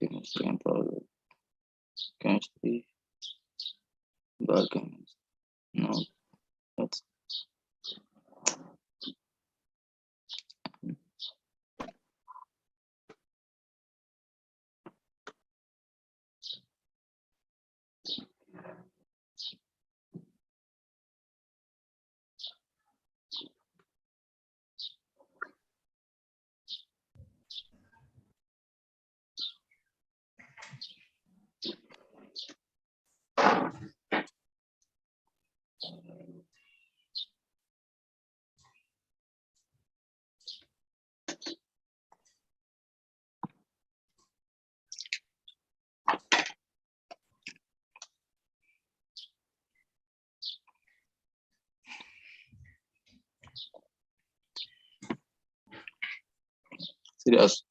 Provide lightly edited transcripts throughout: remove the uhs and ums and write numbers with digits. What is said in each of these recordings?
chemistry, biochemistry. No, that's serious.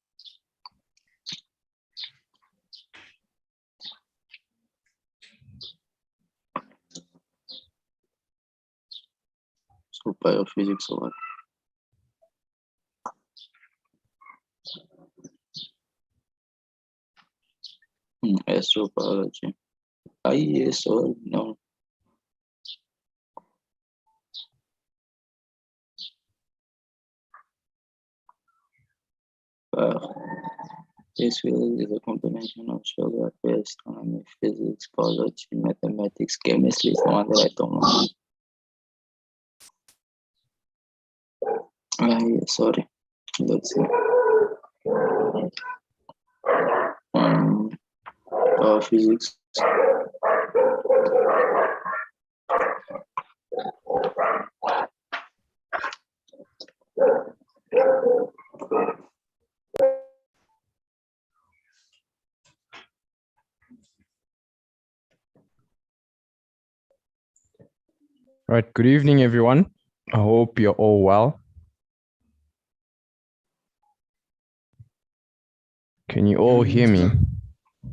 So biophysics or what? Astrobiology. IES or no? This field is a combination of geography, astronomy, physics, biology, mathematics, chemistry. Someone that I don't know. Sorry. Let's see. Physics. Right. Good evening, everyone. I hope you're all well. Can you all hear me?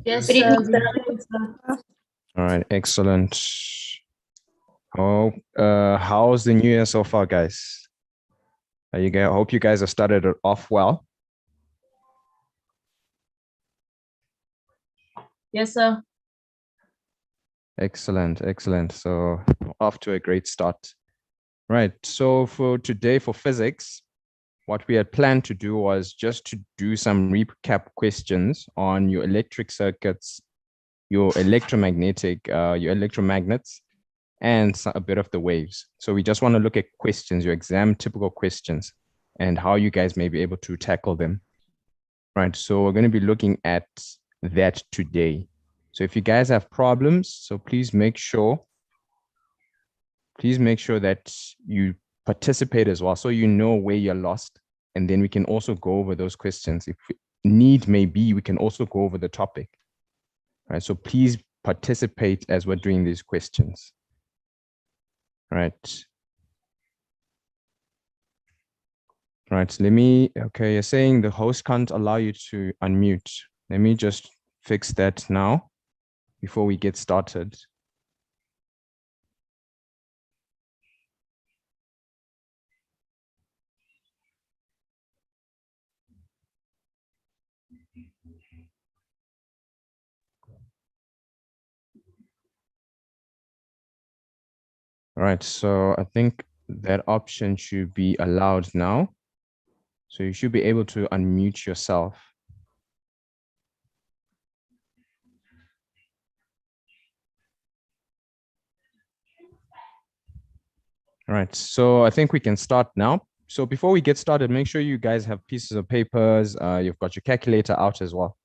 Yes, sir. All right. Excellent. Oh, how's the new year so far, guys? I hope you guys have started it off well. Yes, sir. Excellent, excellent. So off to a great start. Right. So for today, for physics, what we had planned to do was just to do some recap questions on your electric circuits, your electromagnetic, your electromagnets, and a bit of the waves. So we just want to look at questions, your exam typical questions, and how you guys may be able to tackle them. Right. So we're going to be looking at that today. So if you guys have problems, so please make sure that you participate as well, so you know where you're lost, and then we can also go over those questions. If need may be, we can also go over the topic. Right. So please participate as we're doing these questions. Right. Right. So okay, you're saying the host can't allow you to unmute. Let me just fix that now before we get started. All right, so I think that option should be allowed now. So you should be able to unmute yourself. All right, so I think we can start now. So before we get started, make sure you guys have pieces of papers. You've got your calculator out as well,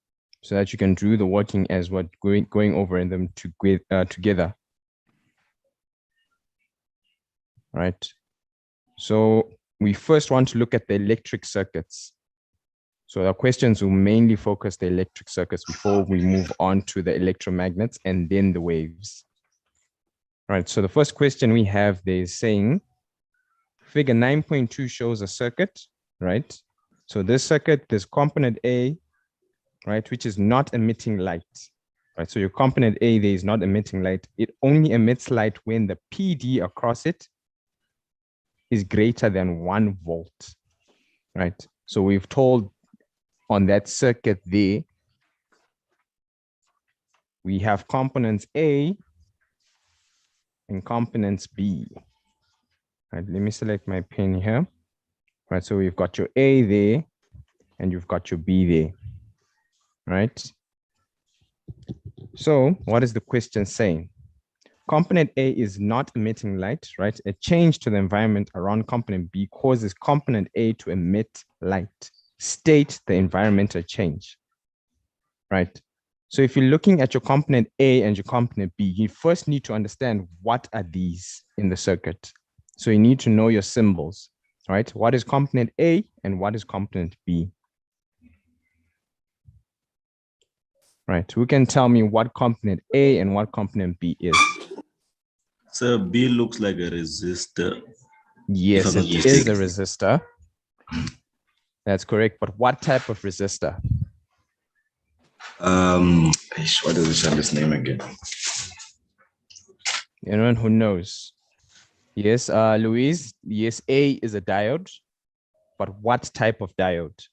so that you can do the working as we're going over them together. Right. So we first want to look at the electric circuits. So our questions will mainly focus the electric circuits before we move on to the electromagnets and then the waves. All right, so the first question we have there is saying, figure 9.2 shows a circuit, right? So this circuit, there's component A, right, which is not emitting light, right? So your component A there is not emitting light. It only emits light when the PD across it is greater than 1 volt, right? So we've told on that circuit there, we have components A and components B. Right, let me select my pen here. Right, so we've got your A there and you've got your B there. Right? So what is the question saying? Component A is not emitting light, right? A change to the environment around component B causes component A to emit light. State the environmental change, right? So if you're looking at your component A and your component B, you first need to understand what are these in the circuit. So you need to know your symbols, right? What is component A and what is component B? Right, who can tell me what component A and what component B is? So B looks like a resistor. Yes, it is a resistor. That's correct. But what type of resistor? What is the shallow's name again? Anyone who knows? Yes, Louise. Yes, A is a diode. But what type of diode?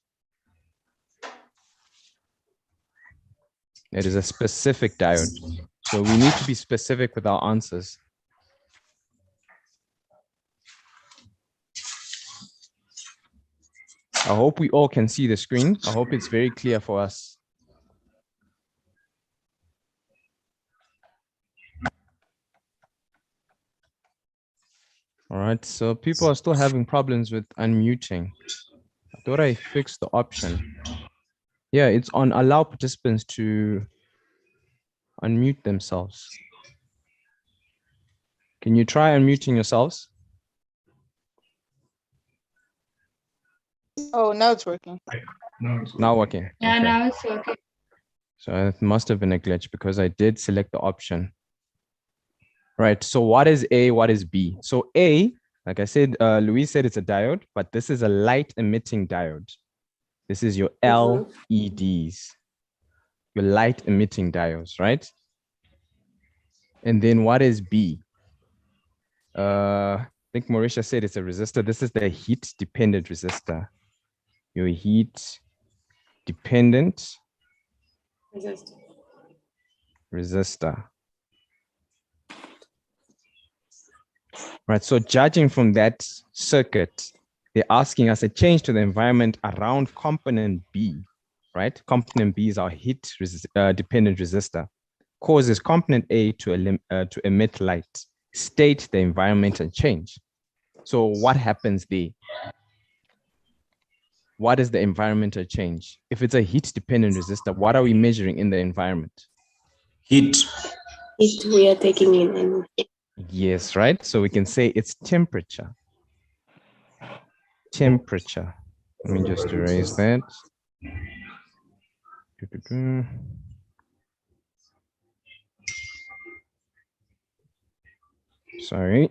It is a specific diode. So we need to be specific with our answers. I hope we all can see the screen. I hope it's very clear for us. All right, so people are still having problems with unmuting. I thought I fixed the option. Yeah, it's on allow participants to unmute themselves. Can you try unmuting yourselves? Oh, now it's working. Now working. Yeah, Okay. now it's okay. So it must have been a glitch because I did select the option. Right, so what is A, what is B? So A, like I said, Louise said it's a diode, but this is a light emitting diode. This is your LEDs, your light emitting diodes, right? And then what is B? I think Mauricia said it's a resistor. This is the heat dependent resistor. Your heat dependent resistor. Right, so judging from that circuit, they're asking us a change to the environment around component B, right? Component B is our heat dependent resistor. Causes component A to emit light. State the environmental change. So what happens there? What is the environmental change? If it's a heat dependent resistor, what are we measuring in the environment? Heat. Heat we are taking in. Yes, right? So we can say it's temperature. Temperature. Let me just erase that. Sorry.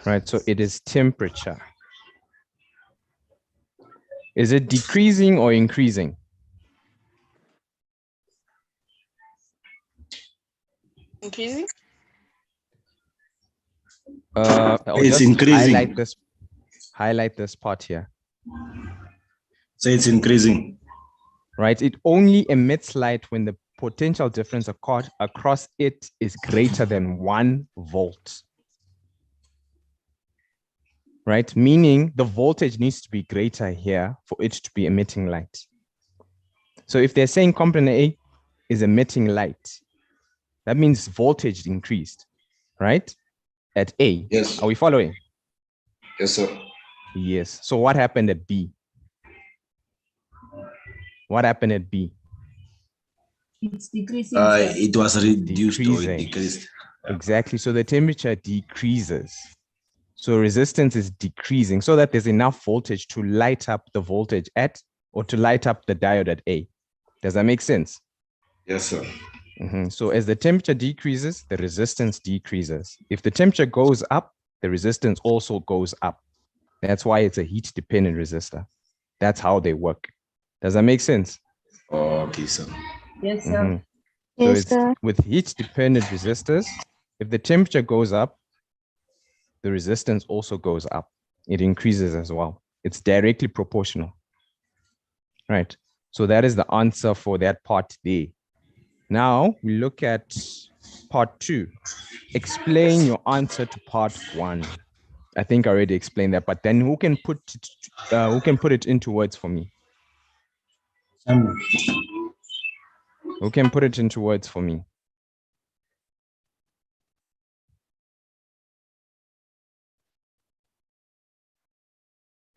Right, so it is temperature. Is it decreasing or increasing? Increasing? It's increasing. Highlight this part here. So it's increasing. Right, it only emits light when the potential difference across it is greater than 1 volt. Right, meaning the voltage needs to be greater here for it to be emitting light. So if they're saying component A is emitting light, that means voltage increased, right? At A. Yes. Are we following? Yes, sir. Yes. So what happened at B? What happened at B? It's decreasing. Sir. It was reduced or Decreasing. it decreased. Exactly. So the temperature decreases. So resistance is decreasing so that there's enough voltage to light up the voltage at, or to light up the diode at A. Does that make sense? Yes, sir. So as the temperature decreases, the resistance decreases. If the temperature goes up, the resistance also goes up. That's why it's a heat dependent resistor. That's how they work. Does that make sense? Okay, sir. Yes, sir. So it's with heat dependent resistors, if the temperature goes up, the resistance also goes up. It increases as well. It's directly proportional. Right. So that is the answer for that part there. Now we look at part 2. Explain your answer to part 1. I think I already explained that, but then who can put it into words for me? Who can put it into words for me?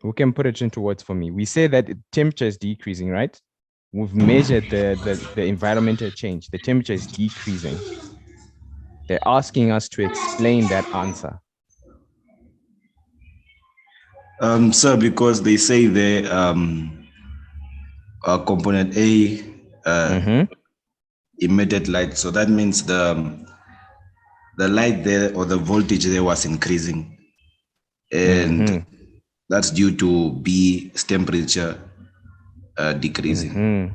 Who can put it into words for me? We say that temperature is decreasing, right? We've measured the environmental change. The temperature is decreasing. They're asking us to explain that answer. Sir, because they say the component A emitted light, so that means the light there or the voltage there was increasing, and that's due to B's temperature decreasing.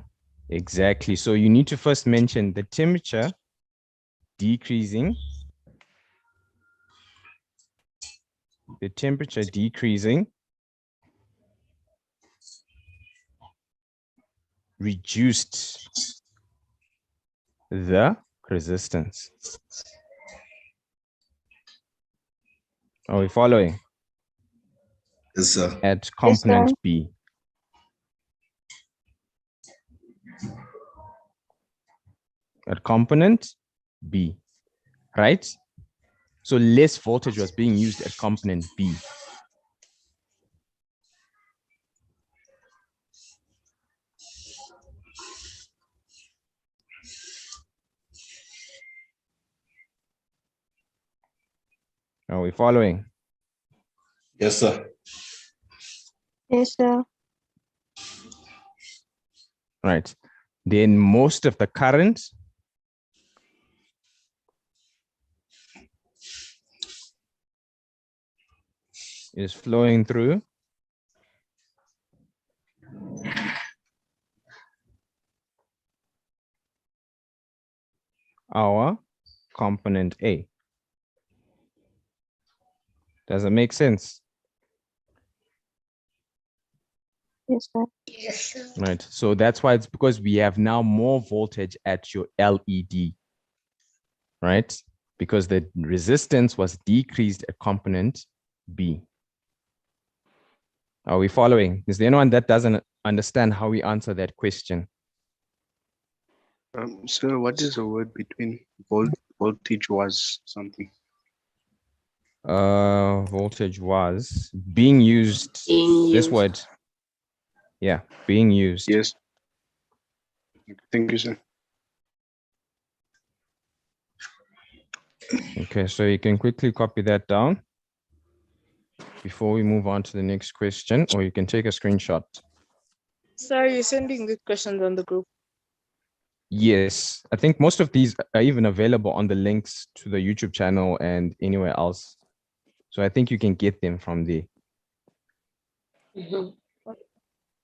Exactly. So you need to first mention the temperature decreasing. The temperature decreasing reduced the resistance. Are we following? Yes, sir. At component B. At component B, right? So less voltage was being used at component B. Are we following? Yes, sir. Yes, sir. Right. Then most of the current is flowing through our component A. Does it make sense? Yes, sir. Yes, sir. Right. So that's why it's because we have now more voltage at your LED, right? Because the resistance was decreased at component B. Are we following? Is there anyone that doesn't understand how we answer that question? Sir, what is the word between voltage was something? Voltage was being used. This word. Yeah, being used. Yes. Thank you, sir. Okay, so you can quickly copy that down before we move on to the next question, or you can take a screenshot. Sir, you're sending the questions on the group. Yes, I think most of these are even available on the links to the YouTube channel and anywhere else. So I think you can get them from there.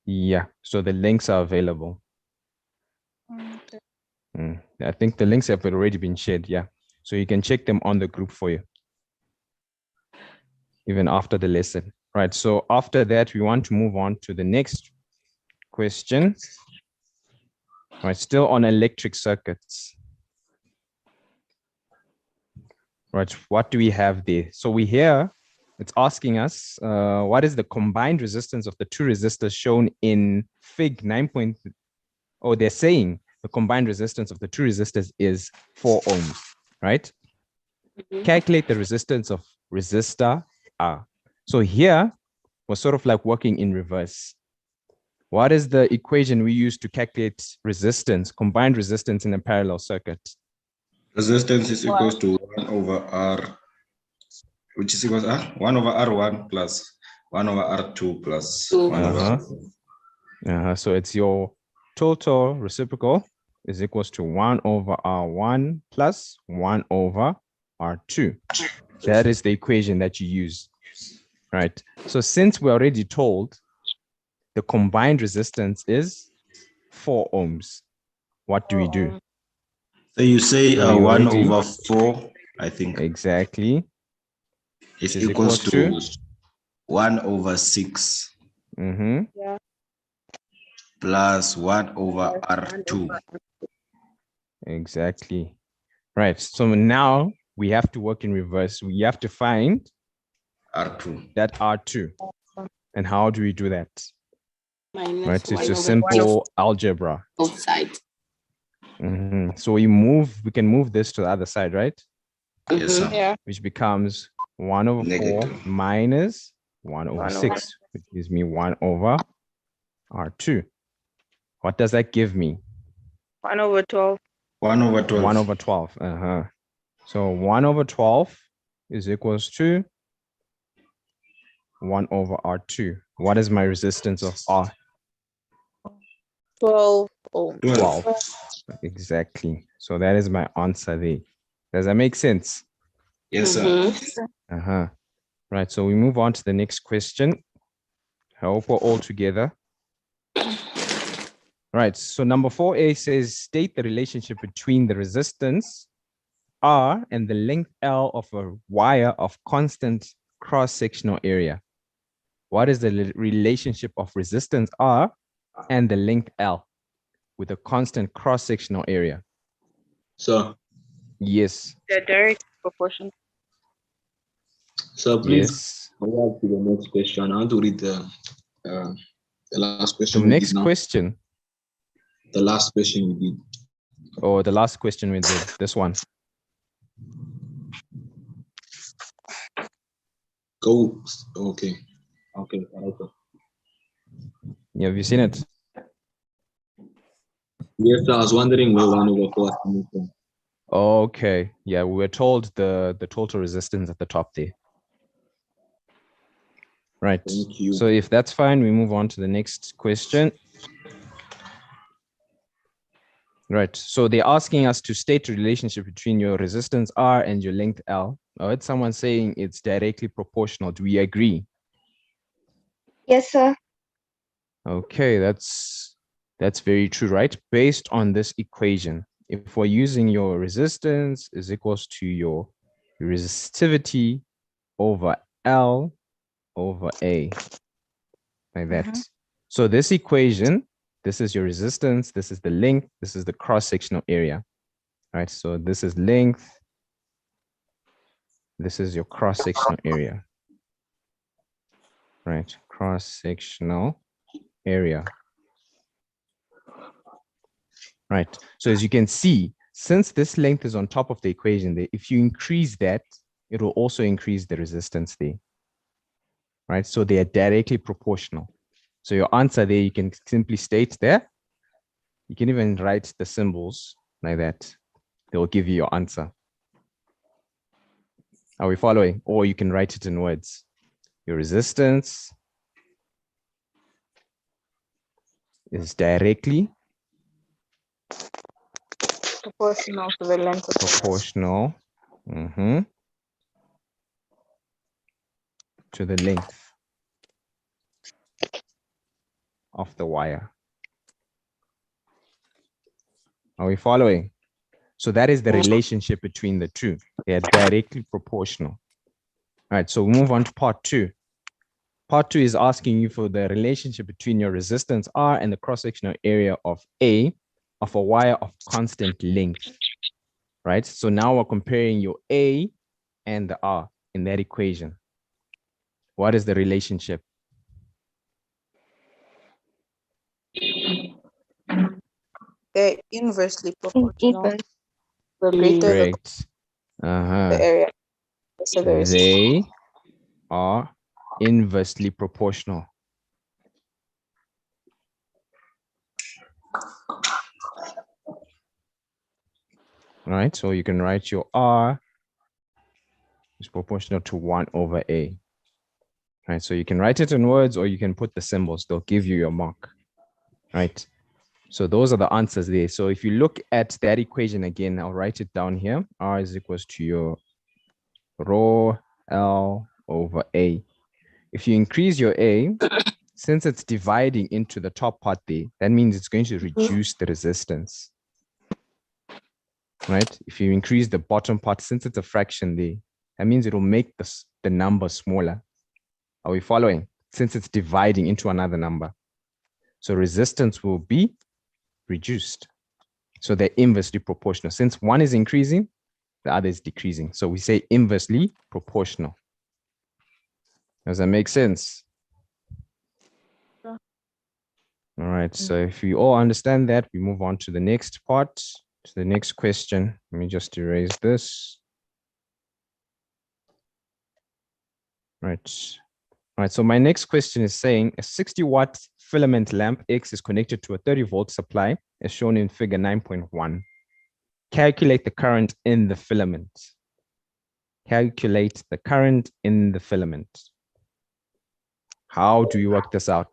Yeah, so the links are available. Okay. I think the links have already been shared, yeah. So you can check them on the group for you, even after the lesson. Right, so after that, we want to move on to the next question. Right, still on electric circuits. Right, what do we have there? So we here, it's asking us, what is the combined resistance of the two resistors shown in Fig 9. Oh, they're saying the combined resistance of the two resistors is 4 ohms, right? Calculate the resistance of resistor R. So here, we're sort of like working in reverse. What is the equation we use to calculate resistance, combined resistance in a parallel circuit? Resistance is equals to 1 over R, which is equals to 1 over R1 plus 1 over R2 plus 1 over. So it's your total reciprocal is equals to 1 over R1 plus 1 over R2. That is the equation that you use, right? So since we're already told the combined resistance is 4 ohms, what do we do? So you say 1 over 4, I think. Exactly. Is equals to 1 over 6 plus 1 over R2. Exactly. Right. So now we have to work in reverse. We have to find R2. that R2. And how do we do that? Minus Right. So it's one just over simple algebra. both sides. So we can move this to the other side, right? Yes, sir. Yeah. Which becomes 1 over 4 Negative. minus 1 over 6, which gives me 1 over R2. What does that give me? 1 over 12. 1 over 12. 1 over 12. So 1 over 12 is equals to 1 over R2. What is my resistance of R? 12 ohms. 12. Exactly. So that is my answer there. Does that make sense? Yes, sir. Right. So we move on to the next question. I hope we're all together. Right. So number 4A says state the relationship between the resistance R and the length L of a wire of constant cross-sectional area. What is the relationship of resistance R and the length L with a constant cross-sectional area? So, Yes. They're direct proportion. so please Yes. move on to the next question. I want to read the last The question we next did now. question, The last question we did. or the last question we did, this one. Go. Okay. Okay. Yeah, have you seen it? Yes, I was wondering where 1 over 4 is coming from. Okay. Yeah, we were told the total resistance at the top there. Right. Thank you. So if that's fine, we move on to the next question. Right. So they're asking us to state the relationship between your resistance R and your length L. I heard someone saying it's directly proportional. Do we agree? Yes, sir. Okay, that's very true, right? Based on this equation, if we're using your resistance is equals to your resistivity over L over A, like that. So this equation, this is your resistance, this is the length, this is the cross-sectional area, right? So this is length, this is your cross-sectional area, right? Cross-sectional area. Right. So as you can see, since this length is on top of the equation there, if you increase that, it will also increase the resistance there. Right. So they are directly proportional. So your answer there, you can simply state there. You can even write the symbols like that. They will give you your answer. Are we following? Or you can write it in words. Your resistance is directly Proportional to the length of the proportional to the length of the wire. Are we following? So that is the relationship between the two. They are directly proportional. All right, so we move on to part 2. Part 2 is asking you for the relationship between your resistance R and the cross-sectional area of A of a wire of constant length, right? So now we're comparing your A and the R in that equation. What is the relationship? They're inversely proportional. Even. The greater the Correct. area. So there is They are inversely proportional. Right, so you can write your R is proportional to 1 over A. Right, so you can write it in words or you can put the symbols, they'll give you your mark. Right, so those are the answers there. So if you look at that equation again, I'll write it down here. R is equals to your rho L over A. If you increase your A, since it's dividing into the top part there, that means it's going to reduce the resistance. Right? If you increase the bottom part, since it's a fraction there, that means it will make the number smaller. Are we following? Since it's dividing into another number. So resistance will be reduced. So they're inversely proportional. Since one is increasing, the other is decreasing. So we say inversely proportional. Does that make sense? Yeah. All right. So if we all understand that, we move on to the next part, to the next question. Let me just erase this. Right. All right. So my next question is saying a 60-watt filament lamp X is connected to a 30-volt supply as shown in figure 9.1. Calculate the current in the filament. Calculate the current in the filament. How do you work this out?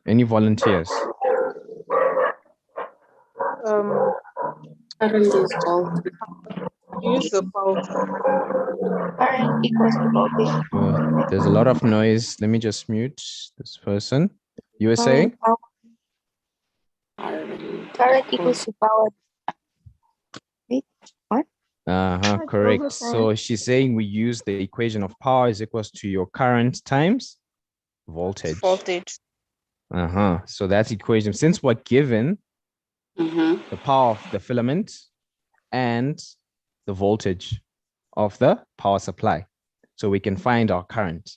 Any volunteers? Current is voltage. Use the power. Current equals to voltage. There's a lot of noise. Let me just mute this person. You were saying? Current equals to power. Wait, what? Correct. So she's saying we use the equation of power is equals to your current times voltage. Voltage. So that's equation. Since we're given the power of the filament and the voltage of the power supply, so we can find our current,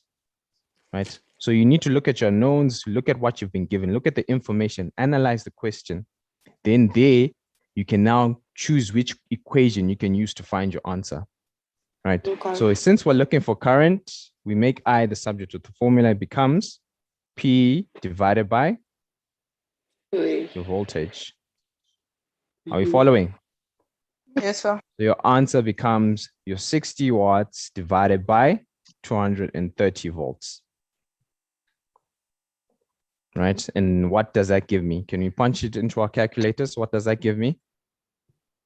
right? So you need to look at your knowns, look at what you've been given, look at the information, analyze the question. Then there you can now choose which equation you can use to find your answer, right? Okay. So since we're looking for current, we make I the subject of the formula. It becomes P divided by your voltage. Are we following? Yes, sir. So your answer becomes your 60 watts divided by 230 volts. Right? And what does that give me? Can we punch it into our calculators? What does that give me?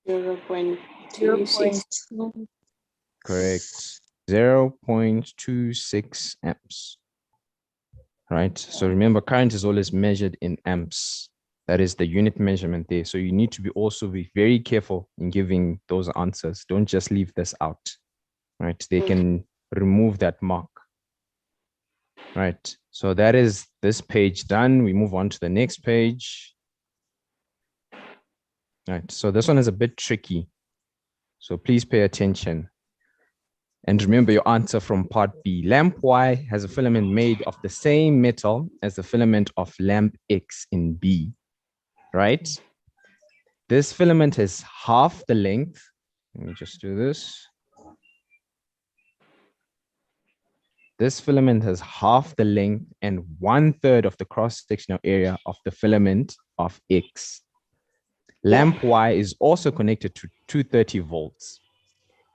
0.26. Correct. 0.26 amps. Right? So remember, current is always measured in amps. That is the unit measurement there. So you need to also be very careful in giving those answers. Don't just leave this out. Right? They can remove that mark. Right? So that is this page done. We move on to the next page. Right? So this one is a bit tricky. So please pay attention. And remember your answer from part B. Lamp Y has a filament made of the same metal as the filament of lamp X in B. Right? This filament has half the length. Let me just do this. This filament has half the length and 1/3 of the cross-sectional area of the filament of X. Lamp Y is also connected to 230 volts.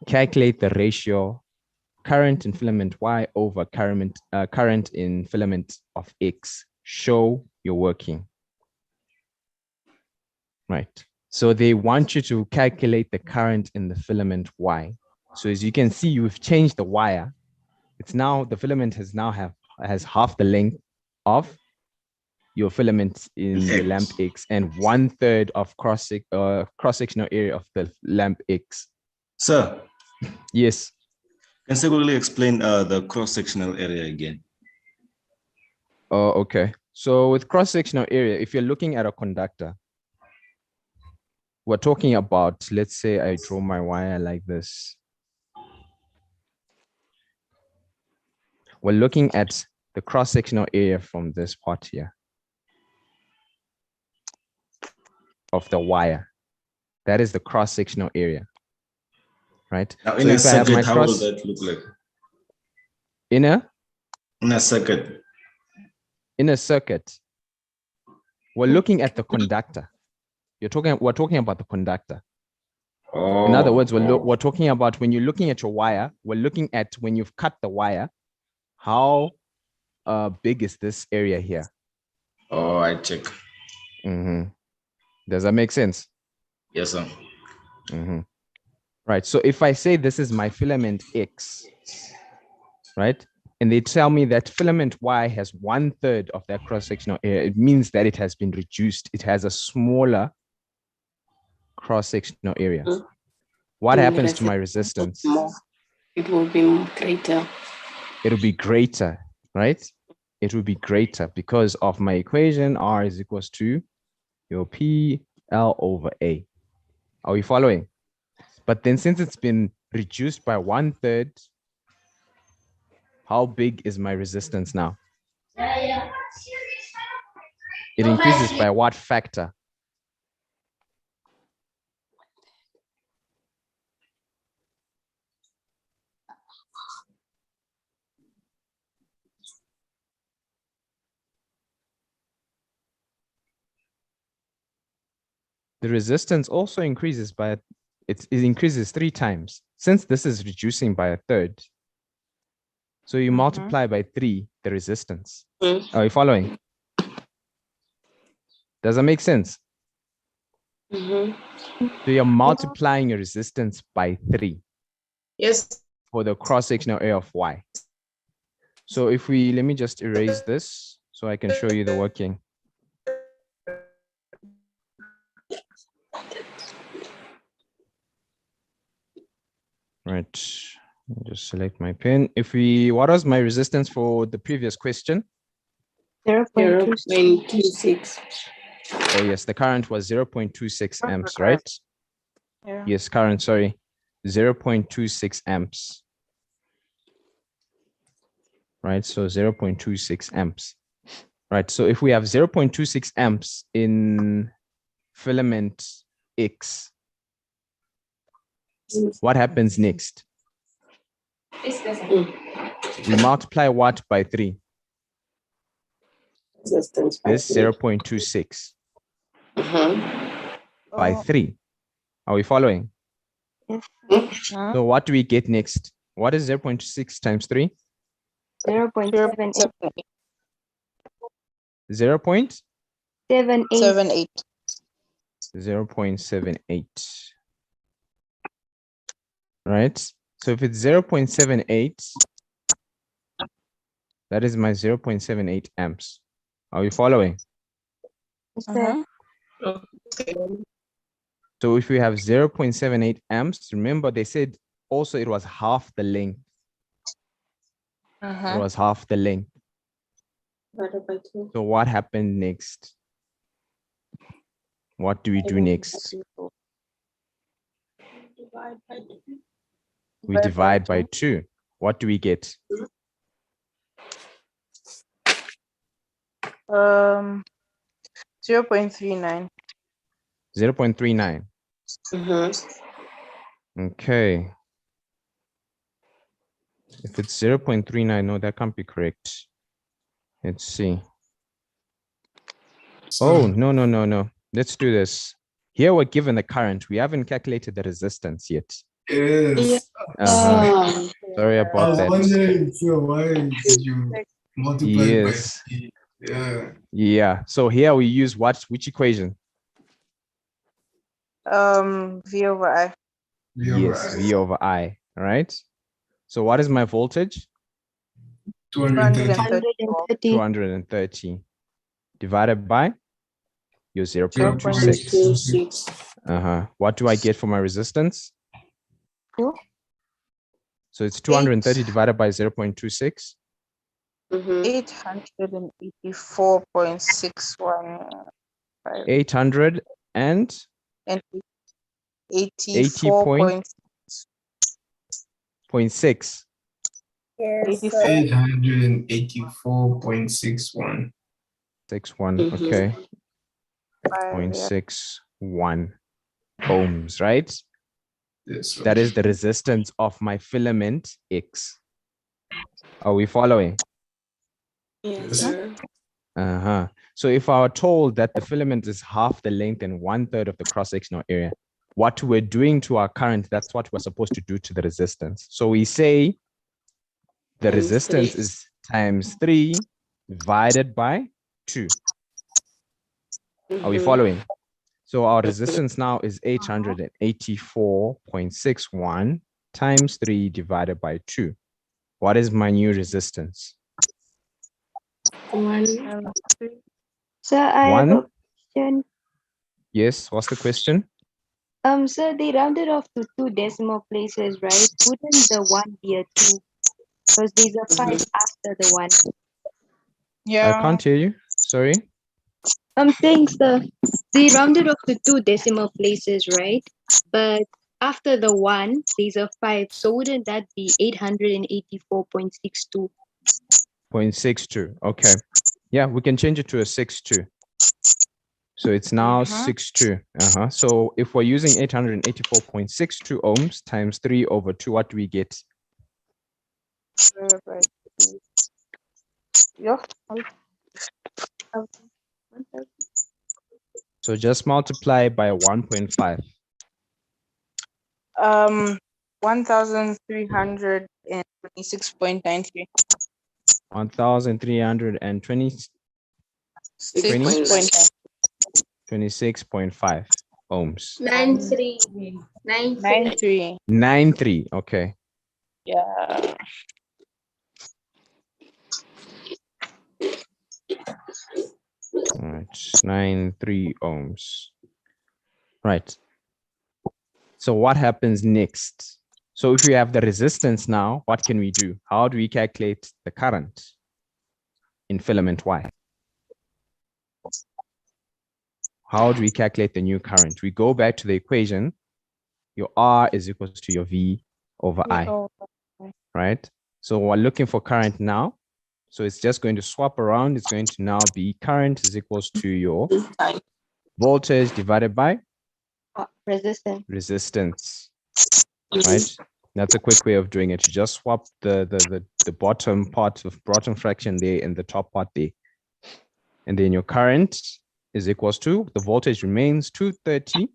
Calculate the ratio current in filament Y over current in filament of X. Show your working. Right. So they want you to calculate the current in the filament Y. So as you can see, we've changed the wire. It's now the filament has half the length of your filament in the lamp X and 1/3 of cross-sectional area of the lamp X. Sir. Yes. Can you quickly explain the cross-sectional area again? Oh, okay. So with cross-sectional area, if you're looking at a conductor, we're talking about, let's say I draw my wire like this. We're looking at the cross-sectional area from this part here of the wire. That is the cross-sectional area, right? Now, in a circuit, how will that look like? In a circuit. In a circuit, we're looking at the conductor. We're talking about the conductor. Oh, in other words, we're talking about when you're looking at your wire, we're looking at when you've cut the wire, how big is this area here? Oh, I check. Does that make sense? Yes, sir. Right. So if I say this is my filament X, right? And they tell me that filament Y has 1/3 of that cross-sectional area, it means that it has been reduced. It has a smaller cross-sectional area. What happens to my resistance? It will be greater. It will be greater, right? It will be greater because of my equation. R is equals to your PL over A. Are we following? But then since it's been reduced by 1/3, how big is my resistance now? It increases by what factor? The resistance also increases by, it increases 3 times. Since this is reducing by 1/3, so you multiply by 3 the resistance. Are you following? Does that make sense? So you're multiplying your resistance by 3. Yes. For the cross-sectional area of Y. So if we, let me just erase this so I can show you the working. Right, just select my pen. If we, what was my resistance for the previous question? 0.26. Oh yes, the current was 0.26 amps, Correct. right? Yeah. Yes, current, sorry, 0.26 amps. Right, so 0.26 amps. Right, so if we have 0.26 amps in filament X, what happens next? We multiply what by 3? Resistance by This 0.26 by 3. Are we following? So what do we get next? What is 0.6 times 3? 0.78. 0.78. 78. 0.78. Right? So if it's 0.78, that is my 0.78 amps. Are we following? Okay. So if we have 0.78 amps, remember they said also it was half the length. It was half the length. So what happened next? What do we do next? We divide by 2. What do we get? 0.39. 0.39. Okay. If it's 0.39, no, that can't be correct. Let's see. Oh, no. Let's do this. Here we're given the current. We haven't calculated the resistance yet. Yes. Sorry about that. Wondering, why did you multiply Yes. by 3? Yeah. Yeah. So here we use what? Which equation? V over I. Yes, V over I. All right. So what is my voltage? 230. 230 divided by your 0.26. 0.26. What do I get for my resistance? 2. So it's 230 divided by 0.26. 884.615. 800 and 84.6. 0.6. 884.61. 61. Okay. 0.61 ohms, right? Yes. That is the resistance of my filament X. Are we following? Yes, sir. So if I were told that the filament is half the length and 1/3 of the cross-sectional area, what we're doing to our current, that's what we're supposed to do to the resistance. So we say the resistance is times 3 divided by 2. Are we following? So our resistance now is 884.61 times 3 divided by 2. What is my new resistance? 1. So I have a question. Yes, what's the question? So they rounded off to 2 decimal places, right? Wouldn't the 1 be a 2? Because there's a 5 after the 1. I can't hear you. Sorry. I'm saying, sir, they rounded off to 2 decimal places, right? But after the 1, there's a 5. So wouldn't that be 884.62? 0.62. Okay. Yeah, we can change it to a 6.2. So it's now 6.2. So if we're using 884.62 ohms times 3 over 2, what do we get? Yeah. So just multiply by 1.5. 1,326.93. 26.5 ohms. 93. 93. Okay. Yeah. All right. 93 ohms. Right. So what happens next? So if we have the resistance now, what can we do? How do we calculate the current in filament Y? How do we calculate the new current? We go back to the equation. Your R is equal to your V over I, right? So we're looking for current now. So it's just going to swap around. It's going to now be current is equals to your voltage divided by resistance, right? That's a quick way of doing it. You just swap the bottom part of bottom fraction there and the top part there. And then your current is equals to, the voltage remains 230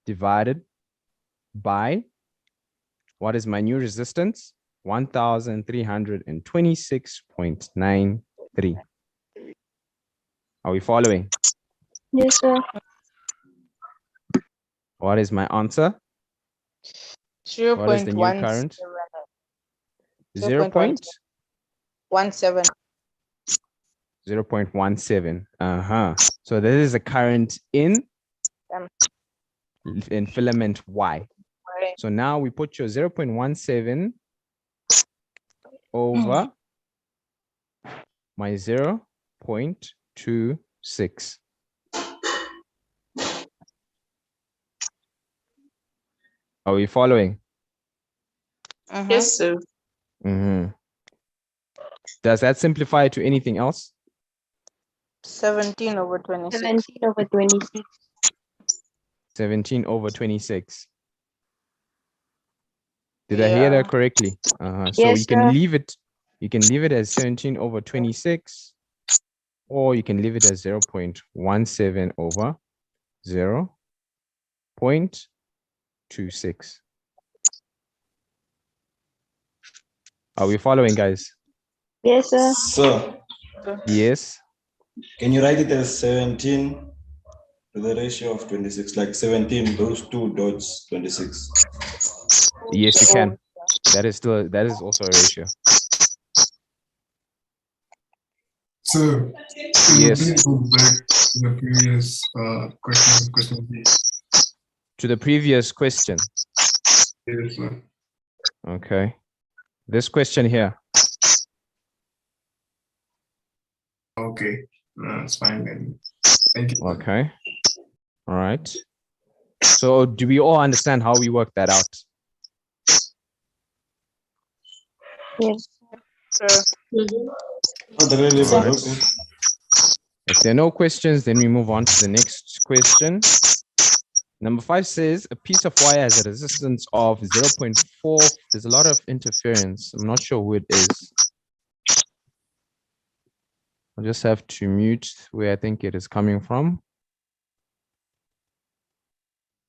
divided by, what is my new resistance? 1,326.93. Are we following? Yes, sir. What is my answer? 0. What is the new current? 0. 0.17. 0.17. So this is a current in filament Y. So now we put your 0.17 over my 0.26. Are we following? Yes, sir. Does that simplify to anything else? 17 over 26. 17 over 26. 17 over 26. Did I hear that correctly? So Yes, you can sir. leave it. You can leave it as 17 over 26, or you can leave it as 0.17 over 0.26. Are we following, guys? Yes, sir. So, Yes. can you write it as 17 to the ratio of 26, like 17, those two dots, 26? Yes, you can. That is also a ratio. So, Yes. please go back to the previous question B. To the previous question. Yes, sir. Okay. This question here. Okay, that's fine then. Thank you. Okay. All right. So do we all understand how we work that out? Yes. Not really, but Right. okay. If there are no questions, then we move on to the next question. Number 5 says a piece of wire has a resistance of 0.4. There's a lot of interference. I'm not sure who it is. I'll just have to mute where I think it is coming from.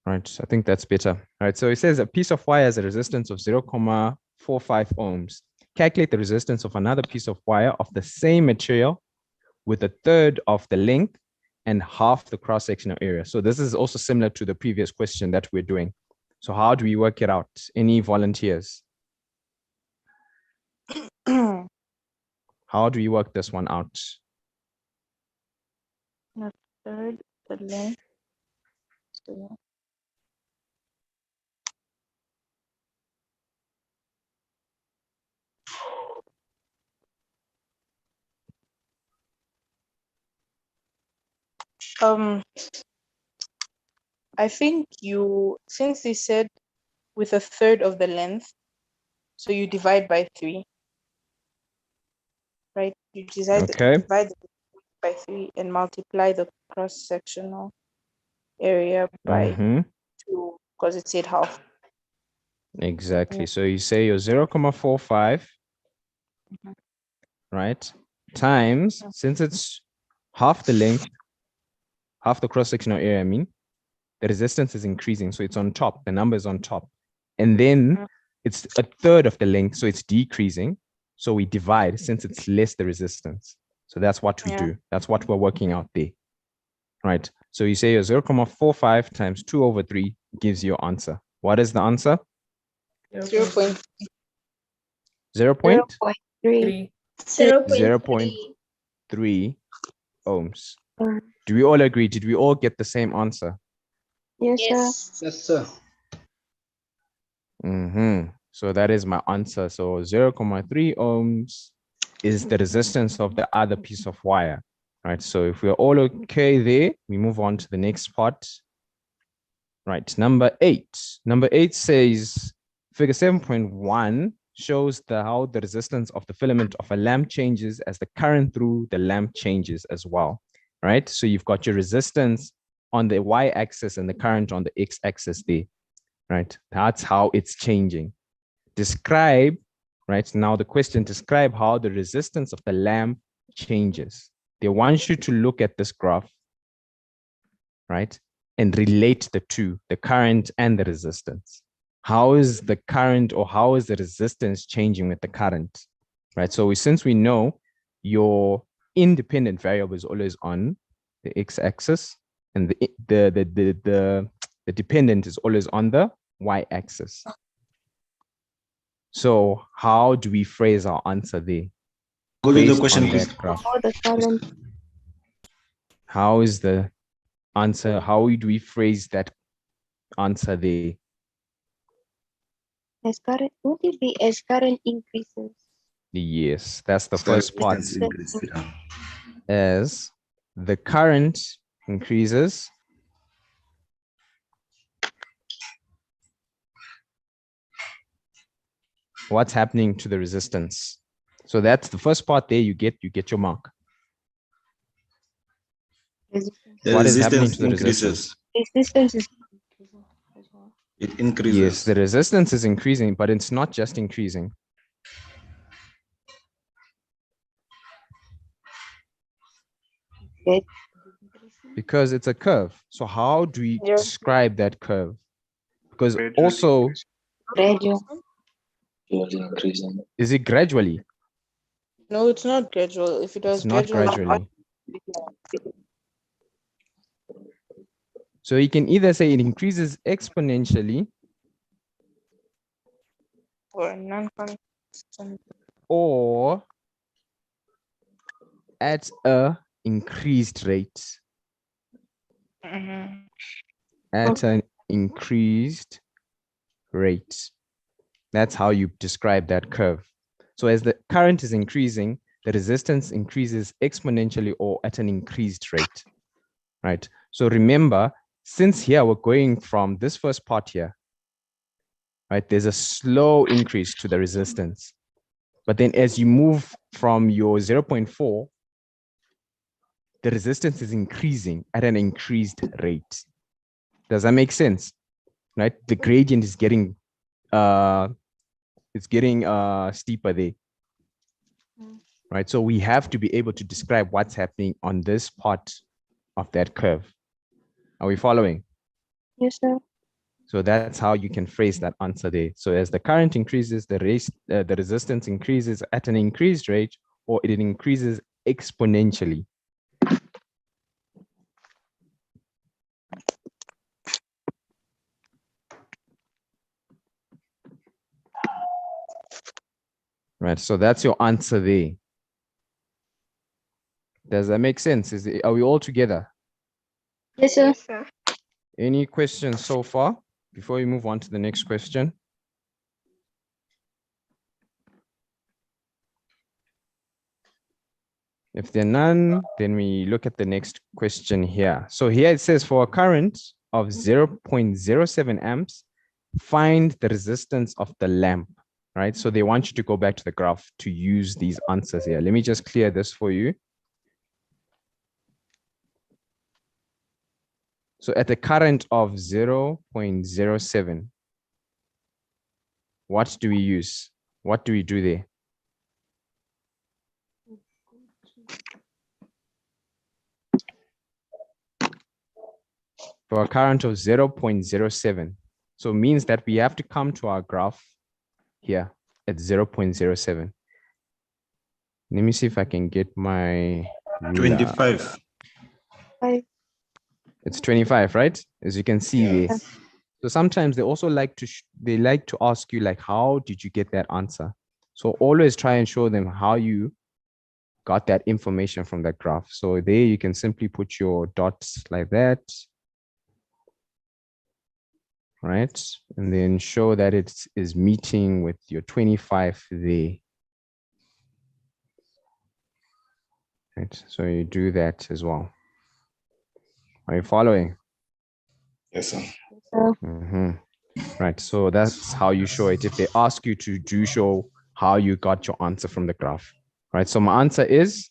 Right, I think that's better. All right, so it says a piece of wire has a resistance of 0.45 ohms. Calculate the resistance of another piece of wire of the same material with a third of the length and half the cross-sectional area. So this is also similar to the previous question that we're doing. So how do we work it out? Any volunteers? How do we work this one out? The third, the length. So, I think since they said with a third of the length, so you divide by 3, right? You Okay. divide by 3 and multiply the cross-sectional area by 2 because it said half. Exactly. So you say your 0.45, right? Times, since it's half the length, half the cross-sectional area, I mean, the resistance is increasing. So it's on top, the number is on top. And then it's a third of the length, so it's decreasing. So we divide since it's less the resistance. So that's what we do. That's what we're working out there, right? So you say your 0.45 times 2/3 gives you your answer. What is the answer? 0.3. 0.3. 0.3 ohms. Do we all agree? Did we all get the same answer? Yes, sir. Yes, sir. So that is my answer. So 0.3 ohms is the resistance of the other piece of wire, right? So if we're all okay there, we move on to the next part. Right, number 8. Number 8 says, figure 7.1 shows how the resistance of the filament of a lamp changes as the current through the lamp changes as well, right? So you've got your resistance on the y-axis and the current on the x-axis there, right? That's how it's changing. Describe, right? Now the question, describe how the resistance of the lamp changes. They want you to look at this graph, right? And relate the two, the current and the resistance. How is the current or how is the resistance changing with the current, right? So since we know your independent variable is always on the x-axis and the dependent is always on the y-axis. So how do we phrase our answer there? Go to the Based question, on please. that graph. Oh, the current. How is the answer? How do we phrase that answer there? As current, would it be as current increases? Yes, that's the first part. Increase, yeah. As the current increases, what's happening to the resistance? So that's the first part there. You get your mark. The What is happening resistance to the increases. Resistance is increasing as well. It increases. Yes, the resistance is increasing, but it's not just increasing. Okay. Because it's a curve. So how do we describe that curve? Because Gradually also, Gradual. Gradually increasing. is it gradually? No, it's not gradual. If it was It's not gradual, gradually. So you can either say it increases exponentially or non-constant. or at a increased rate. At an increased rate. That's how you describe that curve. So as the current is increasing, the resistance increases exponentially or at an increased rate, right? So remember, since here we're going from this first part here, right? There's a slow increase to the resistance. But then as you move from your 0.4, the resistance is increasing at an increased rate. Does that make sense? Right? The gradient is getting steeper there. Right? So we have to be able to describe what's happening on this part of that curve. Are we following? Yes, sir. So that's how you can phrase that answer there. So as the current increases, the resistance increases at an increased rate, or it increases exponentially. Right, so that's your answer there. Does that make sense? Are we all together? Yes, sir. Any questions so far before we move on to the next question? If there are none, then we look at the next question here. So here it says for a current of 0.07 amps, find the resistance of the lamp, right? So they want you to go back to the graph to use these answers here. Let me just clear this for you. So at a current of 0.07, what do we use? What do we do there? For a current of 0.07. So it means that we have to come to our graph here at 0.07. Let me see if I can get my ruler. 25. It's 25, right? As you can see there. So sometimes they also like to ask you like, how did you get that answer? So always try and show them how you got that information from that graph. So there you can simply put your dots like that. Right? And then show that it is meeting with your 25 there. Right? So you do that as well. Are you following? Yes, sir. Right. So that's how you show it. If they ask you to do show how you got your answer from the graph. Right. So my answer is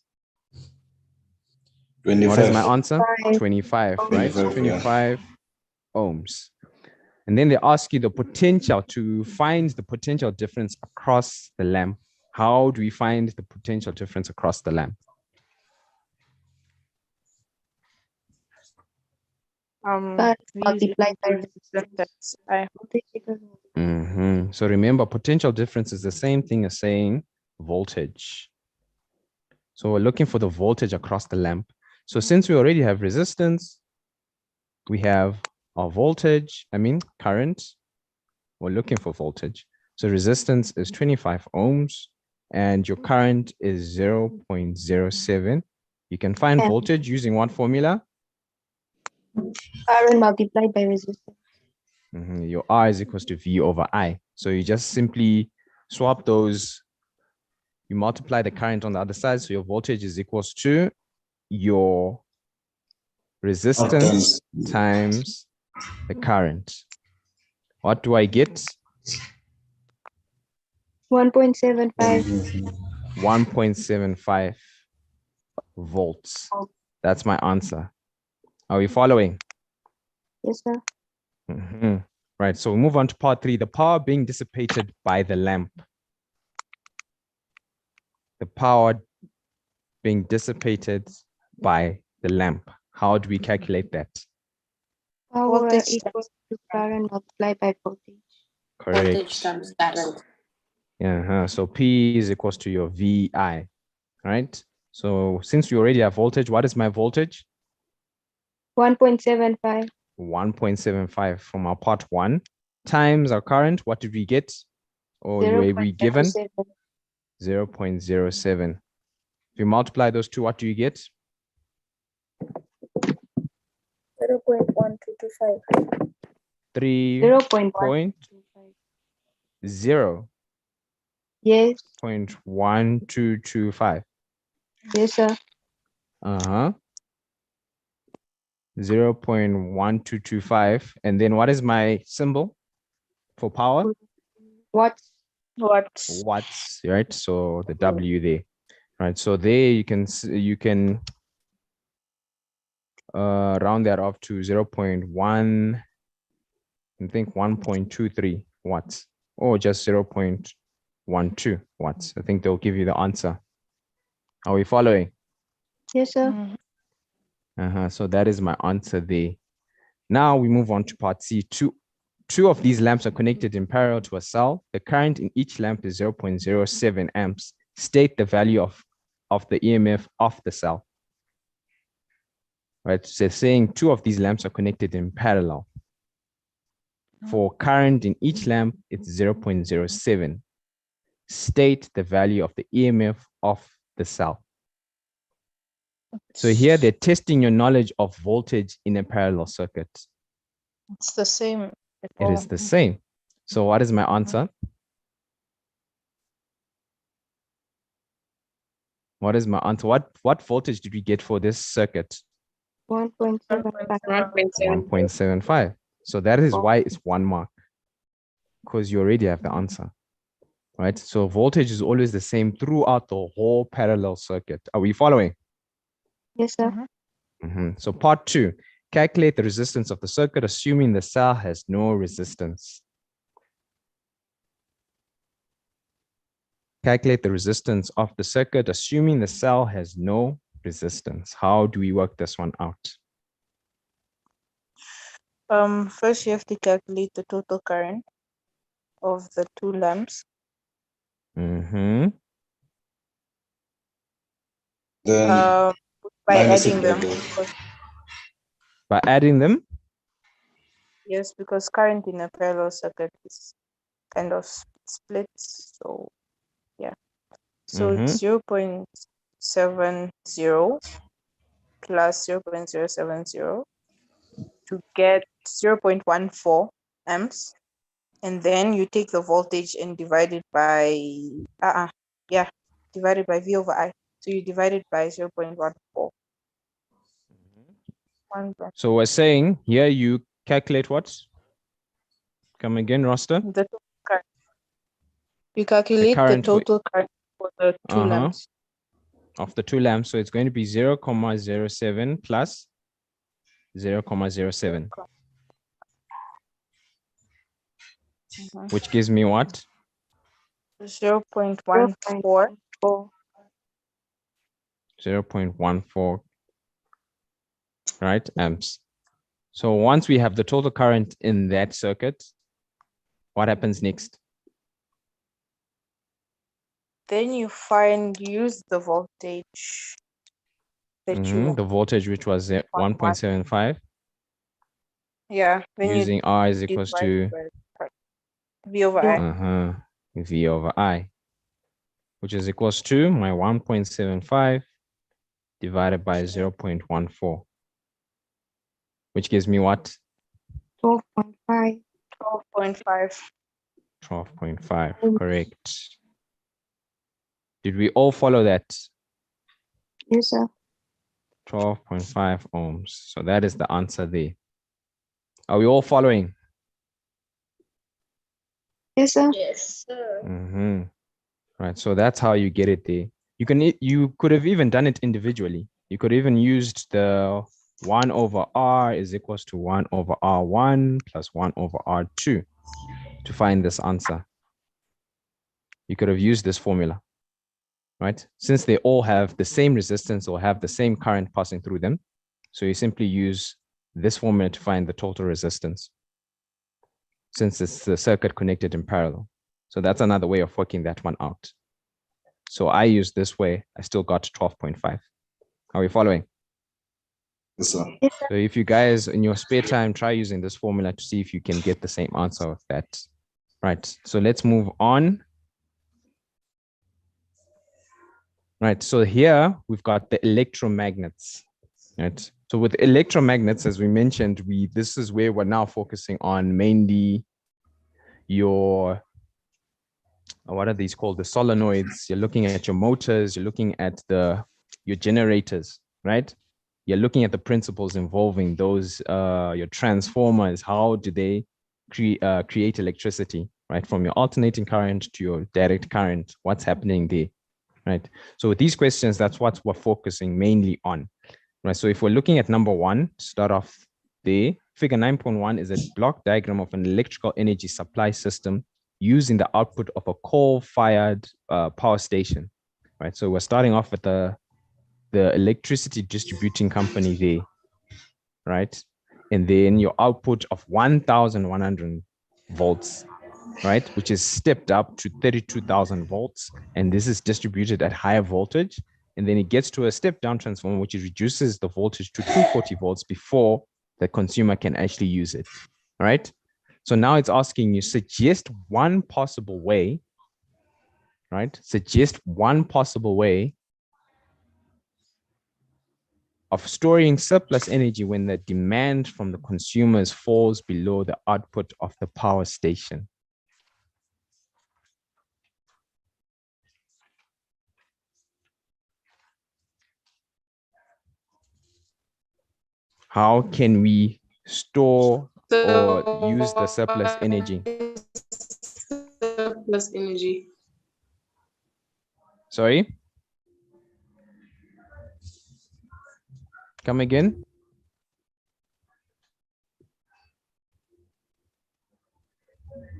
25. What is my answer? 25, right? 25 ohms. And then they ask you the potential to find the potential difference across the lamp. How do we find the potential difference across the lamp? Multiplied by resistance. So remember, potential difference is the same thing as saying voltage. So we're looking for the voltage across the lamp. So since we already have resistance, we have our voltage, current. We're looking for voltage. So resistance is 25 ohms and your current is 0.07. You can find voltage using what formula? Current multiplied by resistance. Your R is equals to V over I. So you just simply swap those. You multiply the current on the other side. So your voltage is equals to your resistance times the current. What do I get? 1.75. 1.75 volts. That's my answer. Are we following? Yes, sir. Right. So we move on to part 3. The power being dissipated by the lamp. The power being dissipated by the lamp. How do we calculate that? Power equals to current multiplied by voltage. Correct. Voltage times current. So P is equals to your VI, right? So since we already have voltage, what is my voltage? 1.75. 1.75 from our part 1 times our current. What did we get? Or were we given? 0.07. If you multiply those two, what do you get? 0.1225. 3.0. Yes. 0.1225. Yes, sir. 0.1225. And then what is my symbol for power? Watts. Watts, right? So the W there, right? So there you can round that off to 0.1, I think 1.23 watts, or just 0.12 watts. I think they'll give you the answer. Are we following? Yes, sir. So that is my answer there. Now we move on to part C. Two of these lamps are connected in parallel to a cell. The current in each lamp is 0.07 amps. State the value of the EMF of the cell. Right, so saying two of these lamps are connected in parallel. For current in each lamp, it's 0.07. State the value of the EMF of the cell. So here they're testing your knowledge of voltage in a parallel circuit. It's the same. It is the same. So what is my answer? What is my answer? What voltage did we get for this circuit? 1.75. 1.75. So that is why it's 1 mark, because you already have the answer, right? So voltage is always the same throughout the whole parallel circuit. Are we following? Yes, sir. So part 2, calculate the resistance of the circuit, assuming the cell has no resistance. Calculate the resistance of the circuit, assuming the cell has no resistance. How do we work this one out? First you have to calculate the total current of the 2 lamps. Mm-hmm. Then By minus adding it by them. the By adding them? Yes, because current in a parallel circuit is kind of split. So yeah. So it's 0.70 plus 0.070 to get 0.14 amps. And then you take the voltage and divide it by divided by V over I. So you divide it by 0.14. So we're saying here you calculate what? Come again, Roster? The total current. You calculate the total current for the 2 lamps. Of the 2 lamps. So it's going to be 0.07 plus 0.07. Which gives me what? 0.14. 0.14, right, amps. So once we have the total current in that circuit, what happens next? Then you use the voltage. The voltage, which was 1.75. Yeah. Using R is equals to V over I. V over I, which is equals to my 1.75 divided by 0.14, which gives me what? 12.5. 12.5. 12.5, correct. Did we all follow that? Yes, sir. 12.5 ohms. So that is the answer there. Are we all following? Yes, sir. Yes, sir. Right. So that's how you get it there. You could have even done it individually. You could even used the 1 over R is equals to 1 over R1 plus 1 over R2 to find this answer. You could have used this formula, right? Since they all have the same resistance or have the same current passing through them. So you simply use this formula to find the total resistance, since it's the circuit connected in parallel. So that's another way of working that one out. So I used this way, I still got 12.5. Are we following? Yes, sir. So if you guys in your spare time, try using this formula to see if you can get the same answer with that. Right, so let's move on. Right, so here we've got the electromagnets. Right, so with electromagnets, as we mentioned, this is where we're now focusing on mainly your, what are these called? The solenoids. You're looking at your motors, you're looking at your generators, right? You're looking at the principles involving those, your transformers. How do they create electricity, right? From your alternating current to your direct current, what's happening there, right? So with these questions, that's what we're focusing mainly on, right? So if we're looking at number 1, start off there. Figure 9.1 is a block diagram of an electrical energy supply system using the output of a coal-fired power station, right? So we're starting off with the electricity distributing company there, right? And then your output of 1,100 volts, right? Which is stepped up to 32,000 volts. And this is distributed at higher voltage. And then it gets to a step down transformer, which reduces the voltage to 240 volts before the consumer can actually use it, right? So now it's asking you, suggest one possible way, right? Suggest one possible way of storing surplus energy when the demand from the consumers falls below the output of the power station. How can we store or use the surplus energy? Surplus energy. Sorry? Come again?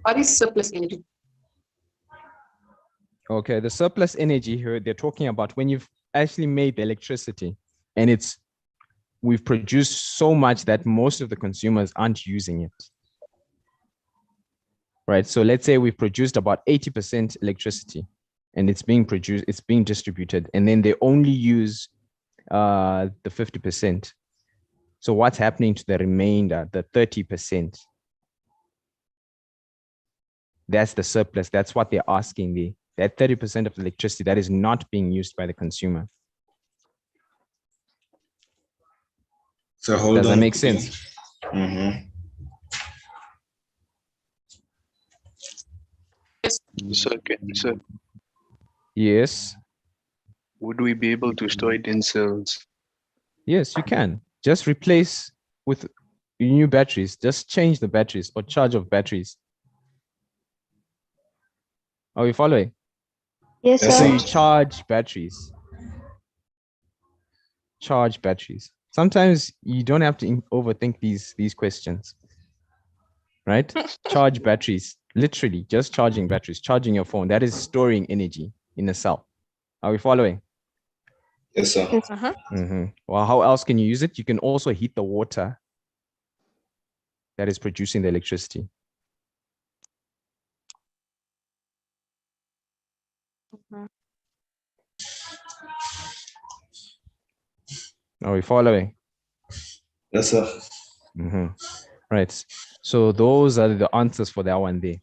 What is surplus energy? Okay, the surplus energy here, they're talking about when you've actually made the electricity and we've produced so much that most of the consumers aren't using it. Right, so let's say we've produced about 80% electricity and it's being produced, it's being distributed, and then they only use the 50%. So what's happening to the remainder, the 30%? That's the surplus. That's what they're asking there. That 30% of electricity that is not being used by the consumer. So hold Does on. that make sense? So Yes. would we be able to store it in cells? Yes, you can. Just replace with new batteries. Just change the batteries or charge of batteries. Are we following? Yes, Yes, So sir. you charge batteries. Charge batteries. Sometimes you don't have to overthink these questions, right? Charge batteries, literally just charging batteries, charging your phone. That is storing energy in a cell. Are we following? Yes, sir. Well, how else can you use it? You can also heat the water that is producing the electricity. Are we following? Yes, sir. Right. So those are the answers for that one there.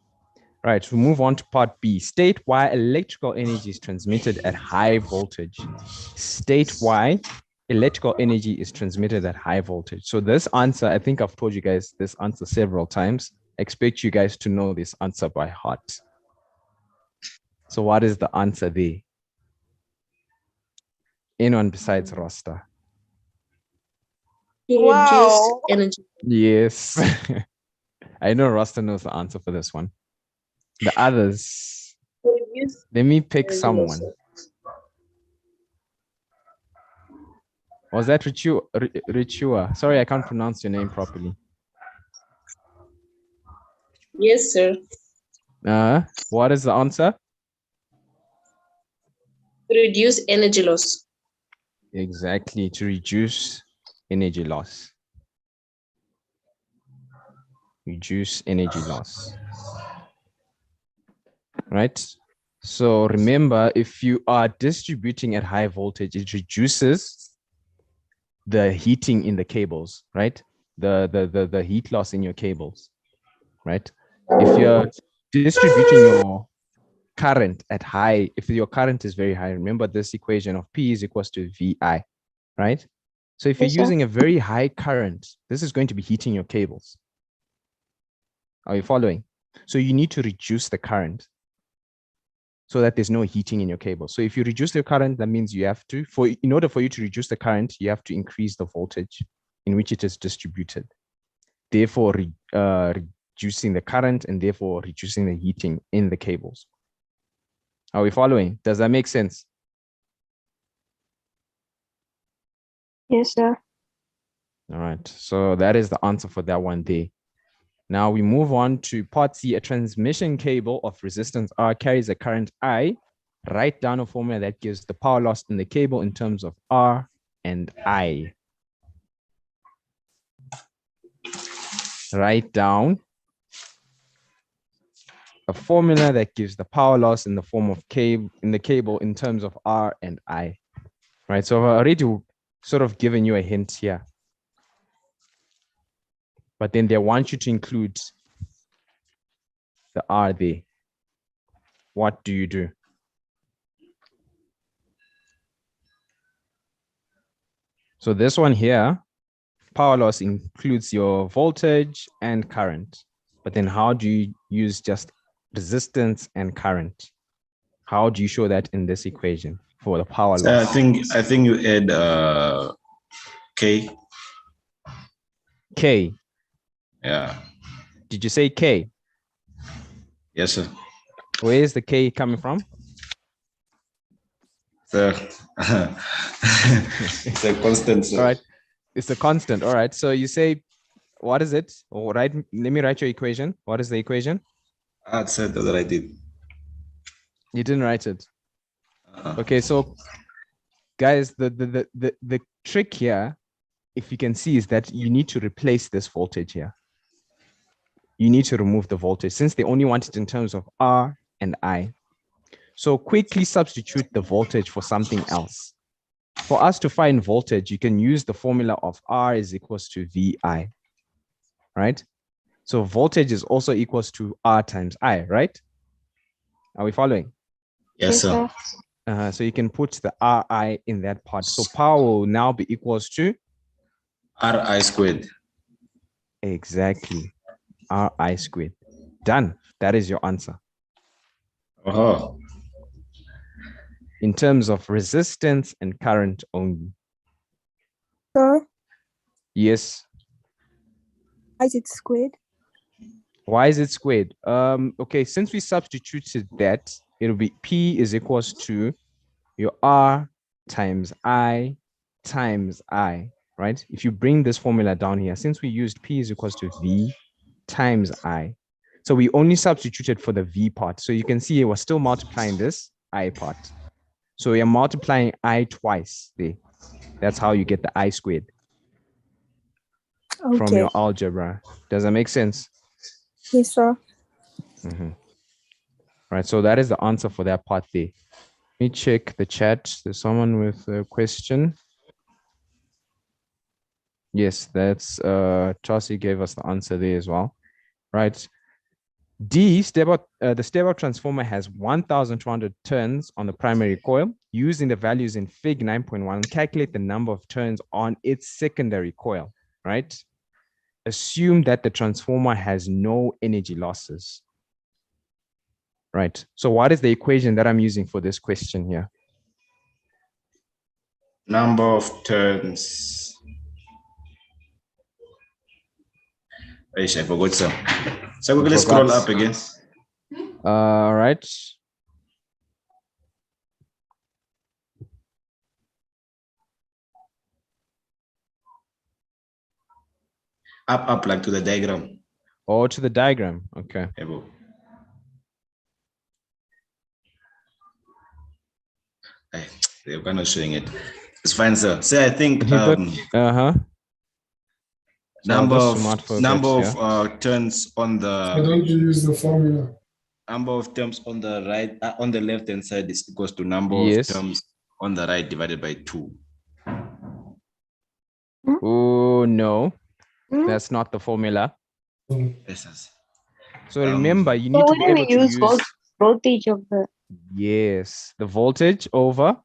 Right, we move on to part B. State why electrical energy is transmitted at high voltage. State why electrical energy is transmitted at high voltage. So this answer, I think I've told you guys this answer several times. I expect you guys to know this answer by heart. So what is the answer there? Anyone besides Rasta? To Wow. reduce energy. Yes. I know Rasta knows the answer for this one. The others, To reduce let me pick energy someone. losses. Was that Richua? Sorry, I can't pronounce your name properly. Yes, sir. What is the answer? To reduce energy loss. Exactly, to reduce energy loss. Reduce energy loss. Right? So remember, if you are distributing at high voltage, it reduces the heating in the cables, right? The heat loss in your cables, right? If you're distributing your current at high, if your current is very high, remember this equation of P is equals to VI, right? So if you're Yes, sir. using a very high current, this is going to be heating your cables. Are you following? So you need to reduce the current so that there's no heating in your cable. So if you reduce the current, that means you have to, in order for you to reduce the current, you have to increase the voltage in which it is distributed. Therefore, reducing the current and therefore reducing the heating in the cables. Are we following? Does that make sense? Yes, sir. All right. So that is the answer for that one there. Now we move on to part C. A transmission cable of resistance R carries a current I. Write down a formula that gives the power loss in the cable in terms of R and I. Write down a formula that gives the power loss in the form of cable in terms of R and I. Right. So I've already sort of given you a hint here. But then they want you to include the R there. What do you do? So this one here, power loss includes your voltage and current. But then how do you use just resistance and current? How do you show that in this equation for the power loss? I think you add K. K. Yeah. Did you say K? Yes, sir. Where is the K coming from? Sir. It's a constant, sir. All right. It's a constant. All right. So you say, what is it? All right. Let me write your equation. What is the equation? I said that I did. You didn't write it. Okay. So guys, the trick here, if you can see, is that you need to replace this voltage here. You need to remove the voltage since they only want it in terms of R and I. So quickly substitute the voltage for something else. For us to find voltage, you can use the formula of R is equals to VI, right? So voltage is also equals to R times I, right? Are we following? Yes, sir. So you can put the Ri in that part. So power will now be equals to Ri squared. exactly Ri squared. Done. That is your answer. Oh. In terms of resistance and current only. Sir, Yes. why is it squared? Why is it squared? Okay, since we substituted that, it'll be P is equals to your R times I times I, right? If you bring this formula down here, since we used P is equals to V times I. So we only substituted for the V part. So you can see we're still multiplying this I part. So we are multiplying I twice there. That's how you get the I squared from your algebra. Does that make sense? Yes, sir. Right, so that is the answer for that part there. Let me check the chat. There's someone with a question. Yes, that's Chelsea gave us the answer there as well. Right. D, the step-up transformer has 1,200 turns on the primary coil. Using the values in Fig 9.1, calculate the number of turns on its secondary coil, right? Assume that the transformer has no energy losses. Right. So what is the equation that I'm using for this question here? Number of turns. I forgot some. So we're going to scroll up again. All right. Up, like to the diagram. Oh, to the diagram. Okay. They're kind of showing it. It's fine, sir. So I think number of turns on the. Why don't you use the formula? Number of terms on the right, on the left hand side is equals to number of terms on the right divided by 2. Oh no, that's not the formula. Yes. So remember, you need to be able to use voltage of the. Yes, the voltage over.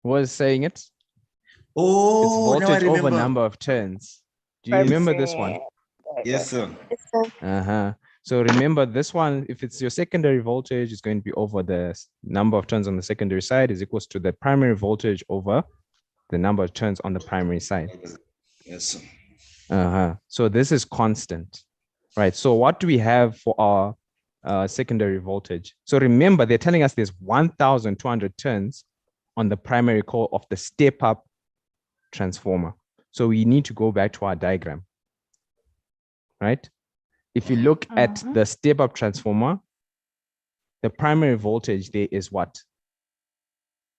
What is saying it? Oh, it's voltage over number of turns. Do you remember this one? Yes, sir. So remember this one, if it's your secondary voltage, it's going to be over the number of turns on the secondary side is equals to the primary voltage over the number of turns on the primary side. Yes, sir. So this is constant, right? So what do we have for our secondary voltage? So remember, they're telling us there's 1,200 turns on the primary coil of the step-up transformer. So we need to go back to our diagram, right? If you look at the step-up transformer, the primary voltage there is what?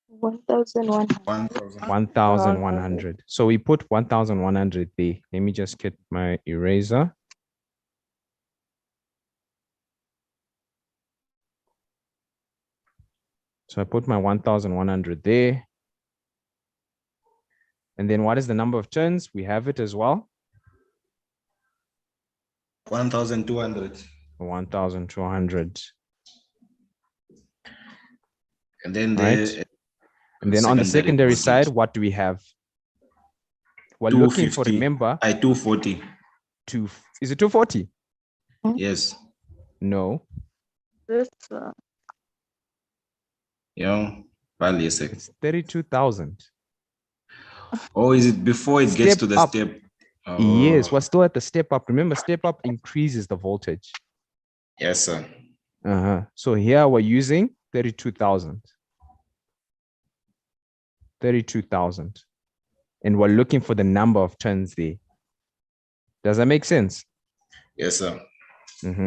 1,100. 1,100. So we put 1,100 there. Let me just get my eraser. So I put my 1,100 there. And then what is the number of turns? We have it as well. 1,200. 1,200. And then and then on the secondary side, what do we have? We're looking for, remember, 240. Is it 240? Yes. No. Yeah, value 6. It's 32,000. Or is it before it gets Step to the up. step? Oh. Yes, we're still at the step up. Remember, step up increases the voltage. Yes, sir. So here we're using 32,000. 32,000. And we're looking for the number of turns there. Does that make sense? Yes, sir.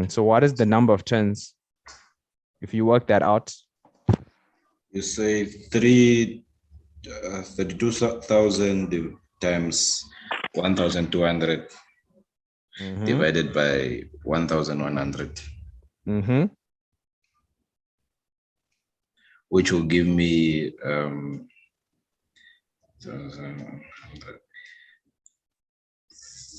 So what is the number of turns? If you work that out. You say 32,000 times 1,200 divided by 1,100. Which will give me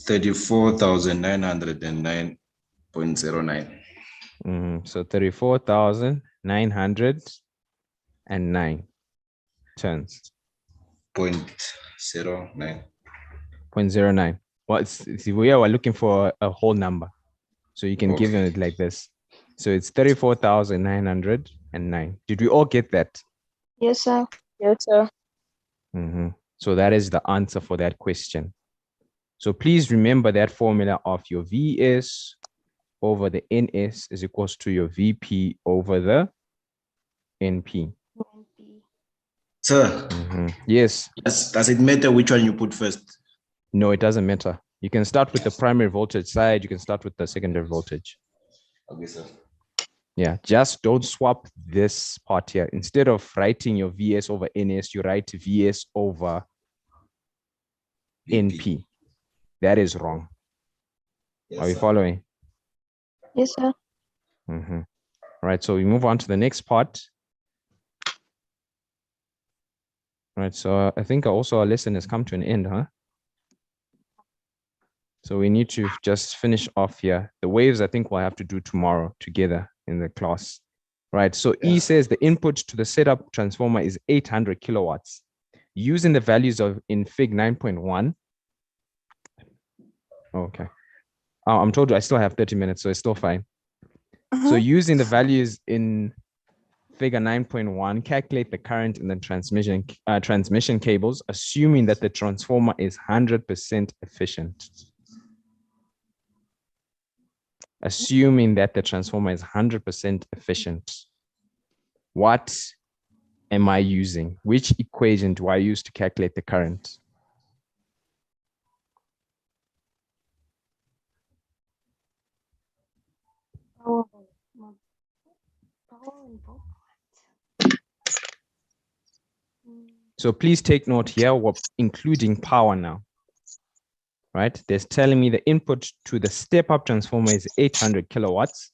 34,909.09. So 34,909 turns. 0.09. 0.09. Well, see, we are looking for a whole number. So you can give it like this. So it's 34,909. Did we all get that? Yes, sir. Yes, sir. So that is the answer for that question. So please remember that formula of your VS over the NS is equals to your VP over the NP. Sir, yes. Does it matter which one you put first? No, it doesn't matter. You can start with the primary voltage side. You can start with the secondary voltage. Okay, sir. Yeah, just don't swap this part here. Instead of writing your VS over NS, you write VS over NP. That is wrong. Yes, Are you sir. following? Yes, sir. All right, so we move on to the next part. All right, so I think also our lesson has come to an end, huh? So we need to just finish off here. The waves, I think we'll have to do tomorrow together in the class. Right, so E says the input to the setup transformer is 800 kilowatts. Using the values of in Fig 9.1. Okay. I'm told you I still have 30 minutes, so it's still fine. So using the values in Figure 9.1, calculate the current in the transmission cables, assuming that the transformer is 100% efficient. Assuming that the transformer is 100% efficient. What am I using? Which equation do I use to calculate the current? So please take note here, we're including power now. Right? There's telling me the input to the step-up transformer is 800 kilowatts.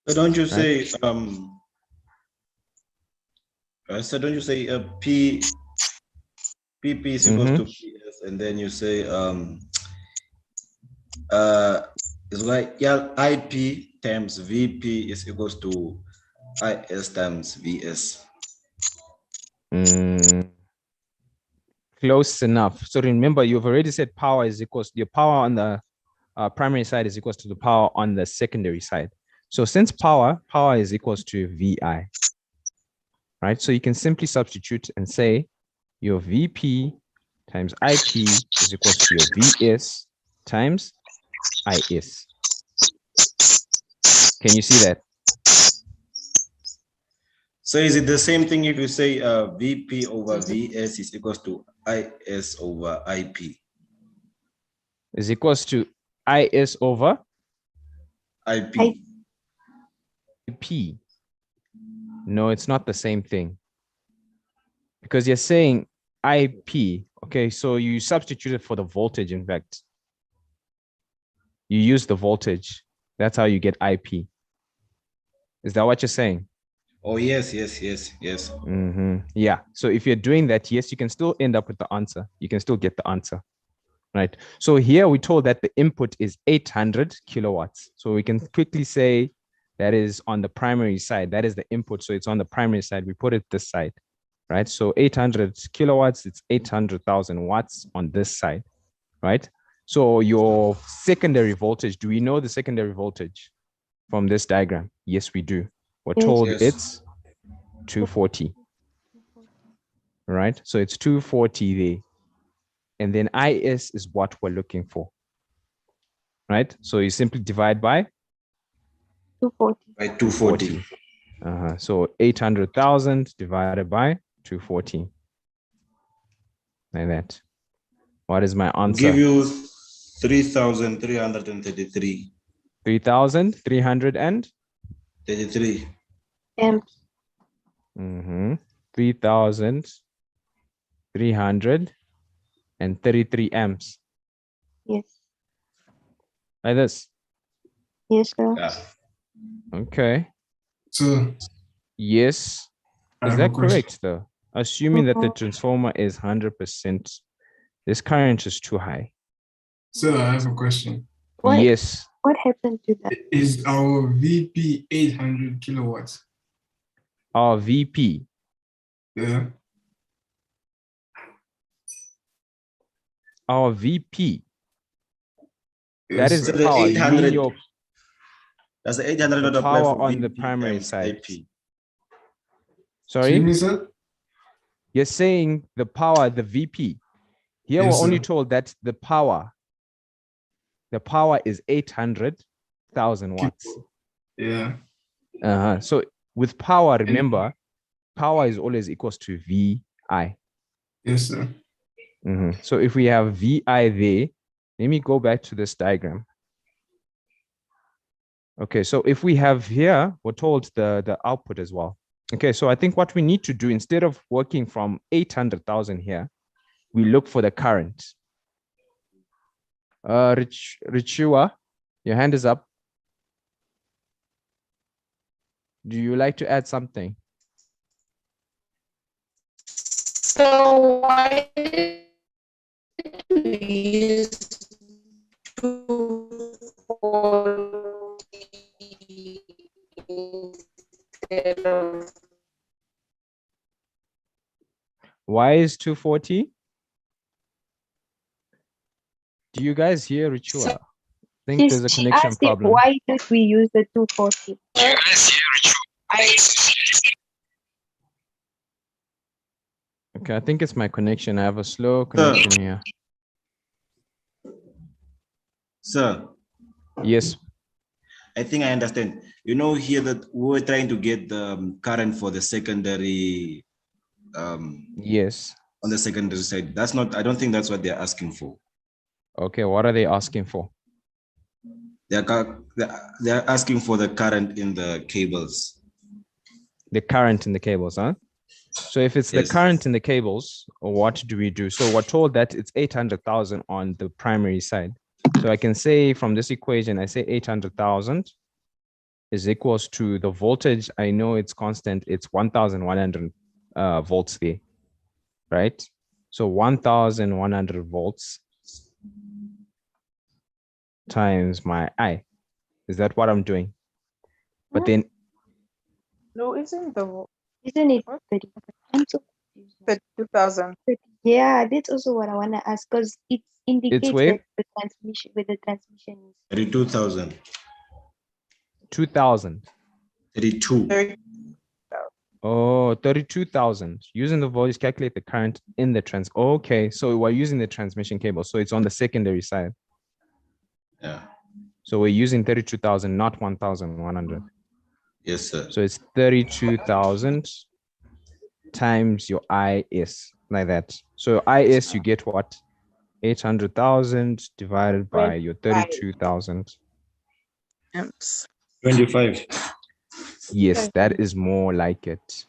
So don't you right? say so don't you say PP is equals to PS, and then you say it's like IP times VP is equals to IS times VS. Close enough. So remember, you've already said power is equals to your power on the primary side is equals to the power on the secondary side. So since power is equals to VI, right? So you can simply substitute and say your VP times IP is equals to your VS times IS. Can you see that? So is it the same thing if you say VP over VS is equals to IS over IP? Is equals to IS over IP. IP. No, it's not the same thing. Because you're saying IP. Okay, so you substituted for the voltage, in fact. You use the voltage. That's how you get IP. Is that what you're saying? Oh, yes. Yeah. So if you're doing that, yes, you can still end up with the answer. You can still get the answer. Right. So here we told that the input is 800 kilowatts. So we can quickly say that is on the primary side. That is the input. So it's on the primary side. We put it this side. Right. So 800 kilowatts, it's 800,000 watts on this side. Right. So your secondary voltage, do we know the secondary voltage from this diagram? Yes, we do. We're told it's 240. Right. So it's 240 there. and then IS is what we're looking for, right? So you simply divide by 240. By 240. So 800,000 divided by 240. Like that. What is my answer? Give you 3,333. 3,333 amps. 3,333 amps. Yes. Like this. Yes, sir. Yeah. Okay. So Yes. I Is have a that question. correct though? Assuming that the transformer is 100%, this current is too high. So I have a question. What? Yes. What happened to that? Is our VP 800 kilowatts? Our VP. Yeah. Our VP. Yes, That is sir. the The power. You mean 800. your That's the 800 the not apply power for on the VP primary times side. AP. Sorry? Excuse me, sir? You're saying the power, the VP. Here Yes, we're only sir. told that the power is 800,000 watts. Yeah. So with power, remember, power is always equals to VI. Yes, sir. So if we have VI there, let me go back to this diagram. Okay, so if we have here, we're told the output as well. Okay, so I think what we need to do, instead of working from 800,000 here, we look for the current. Richua, your hand is up. Do you like to add something? So why did we use 240 instead of Why is 240? Do you guys hear Richua? I think there's a She connection asked if problem. why did we use the 240? Okay, I think it's my connection. I have a slow connection here. Sir, Yes. I think I understand. You know here that we were trying to get the current for the secondary. Yes. On the secondary side. That's not, I don't think that's what they're asking for. Okay, what are they asking for? They're asking for the current in the cables. The current in the cables, huh? So if it's the current in the cables, what do we do? So we're told that it's 800,000 on the primary side. So I can say from this equation, I say 800,000 is equals to the voltage. I know it's constant. It's 1,100 volts there, right? So 1,100 volts times my I. Is that what I'm doing? But then No, isn't it 30? 2,000? Yeah, that's also what I want to ask because it indicates where? that the transmission is 32,000. 2,000. 32. Oh, 32,000. Using the voltage, calculate the current in the trans. Okay, so we're using the transmission cable. So it's on the secondary side. Yeah. So we're using 32,000, not 1,100. Yes, sir. So it's 32,000 times your IS, like that. So IS, you get what? 800,000 divided by your 32,000. Amps. 25. Yes, that is more like it.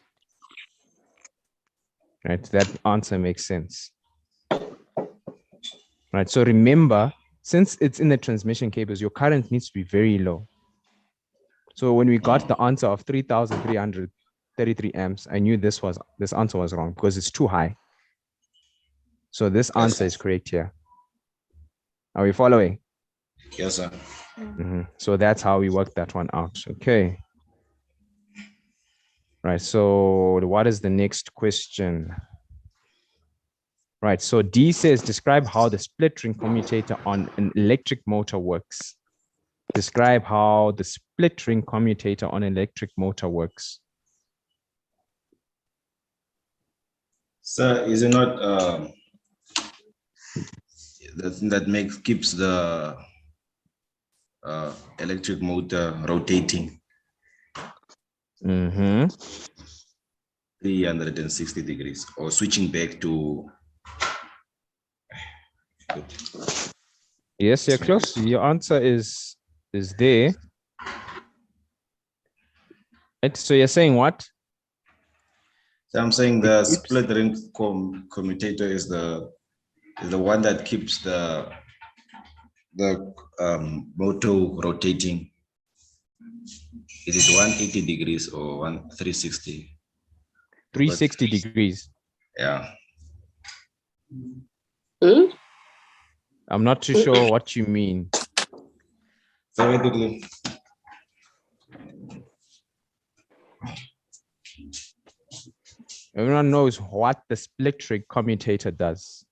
Right, that answer makes sense. Right, so remember, since it's in the transmission cables, your current needs to be very low. So when we got the answer of 3,333 amps, I knew this answer was wrong because it's too high. So this answer is correct here. Are we following? Yes, sir. So that's how we worked that one out. Okay. Right, so what is the next question? Right, so D says, describe how the split ring commutator on an electric motor works. Describe how the split ring commutator on an electric motor works. Sir, is it not the thing that keeps the electric motor rotating 360 degrees, or switching back to. Yes, you're close. Your answer is there. Right. So you're saying what? So I'm saying the split ring commutator is the one that keeps the motor rotating. Is it 180 degrees or 360? 360 degrees. Yeah. I'm not too sure what you mean. Everyone knows what the split ring commutator does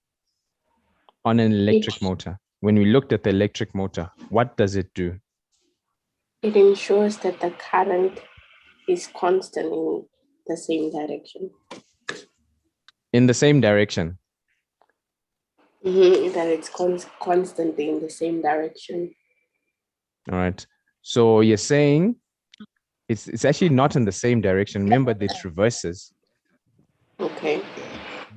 on an electric motor. When we looked at the electric motor, what does it do? It ensures that the current is constant in the same direction. In the same direction. That it's constantly in the same direction. All right. So you're saying it's actually not in the same direction. Remember, it reverses. Okay.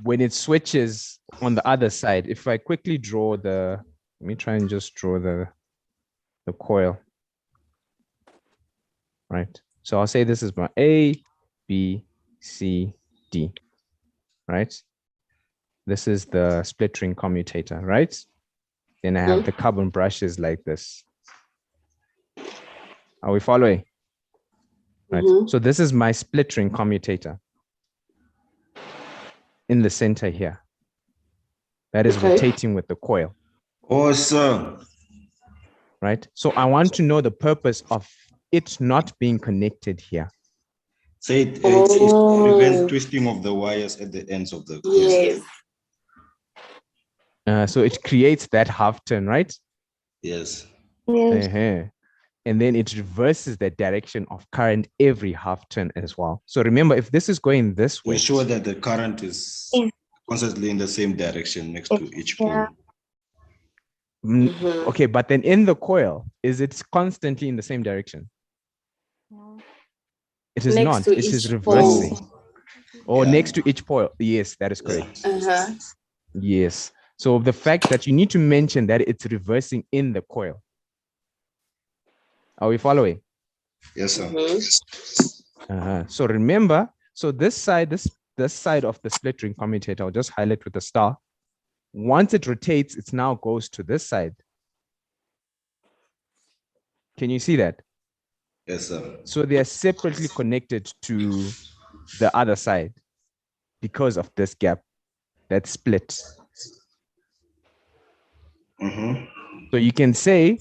When it switches on the other side, if I quickly draw let me try and just draw the coil. Right. So I'll say this is my A, B, C, D. Right. This is the split ring commutator, right? Then I have the carbon brushes like this. Are we following? Right. So this is my split ring commutator in the center here. That is rotating with the coil. Awesome. Right. So I want to know the purpose of it not being connected here. Say it prevents twisting of the wires at the ends of the coil. Yes. So it creates that half turn, right? Yes. And then it reverses the direction of current every half turn as well. So remember, if this is going this way, ensure that the current is constantly in the same direction next to each pole. Okay, but then in the coil, is it constantly in the same direction? No. It is Next not. to It each is reversing. pole. Or next to each pole. Yes, that is correct. Yes. So the fact that you need to mention that it's reversing in the coil. Are we following? Yes, sir. So remember, so this side of the split ring commutator, I'll just highlight with a star. Once it rotates, it now goes to this side. Can you see that? Yes, sir. So they are separately connected to the other side because of this gap that split. So you can say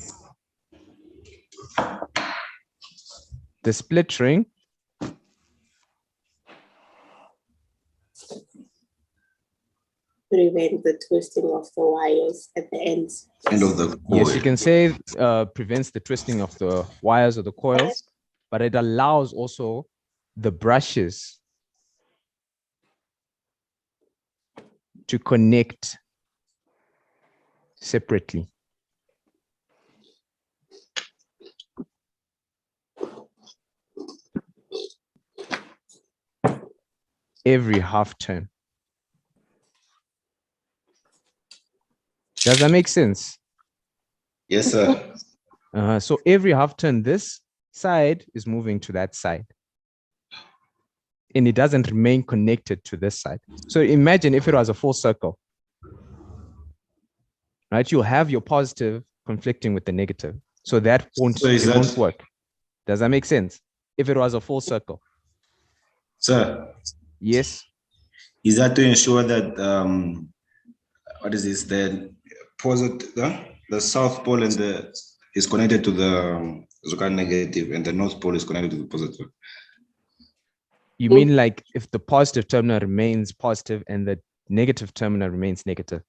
the split ring prevent the twisting of the wires at the ends. End of the coil. Yes, you can say prevents the twisting of the wires or the coils, but it allows also the brushes to connect separately. Every half turn. Does that make sense? Yes, sir. So every half turn, this side is moving to that side. And it doesn't remain connected to this side. So imagine if it was a full circle. Right? You'll have your positive conflicting with the negative. So that won't, won't work. Does that make sense? If it was a full circle. Sir. Yes. Is that to ensure that what is this? The positive, the south pole and is connected to the negative, and the north pole is connected to the positive. You mean like if the positive terminal remains positive and the negative terminal remains negative?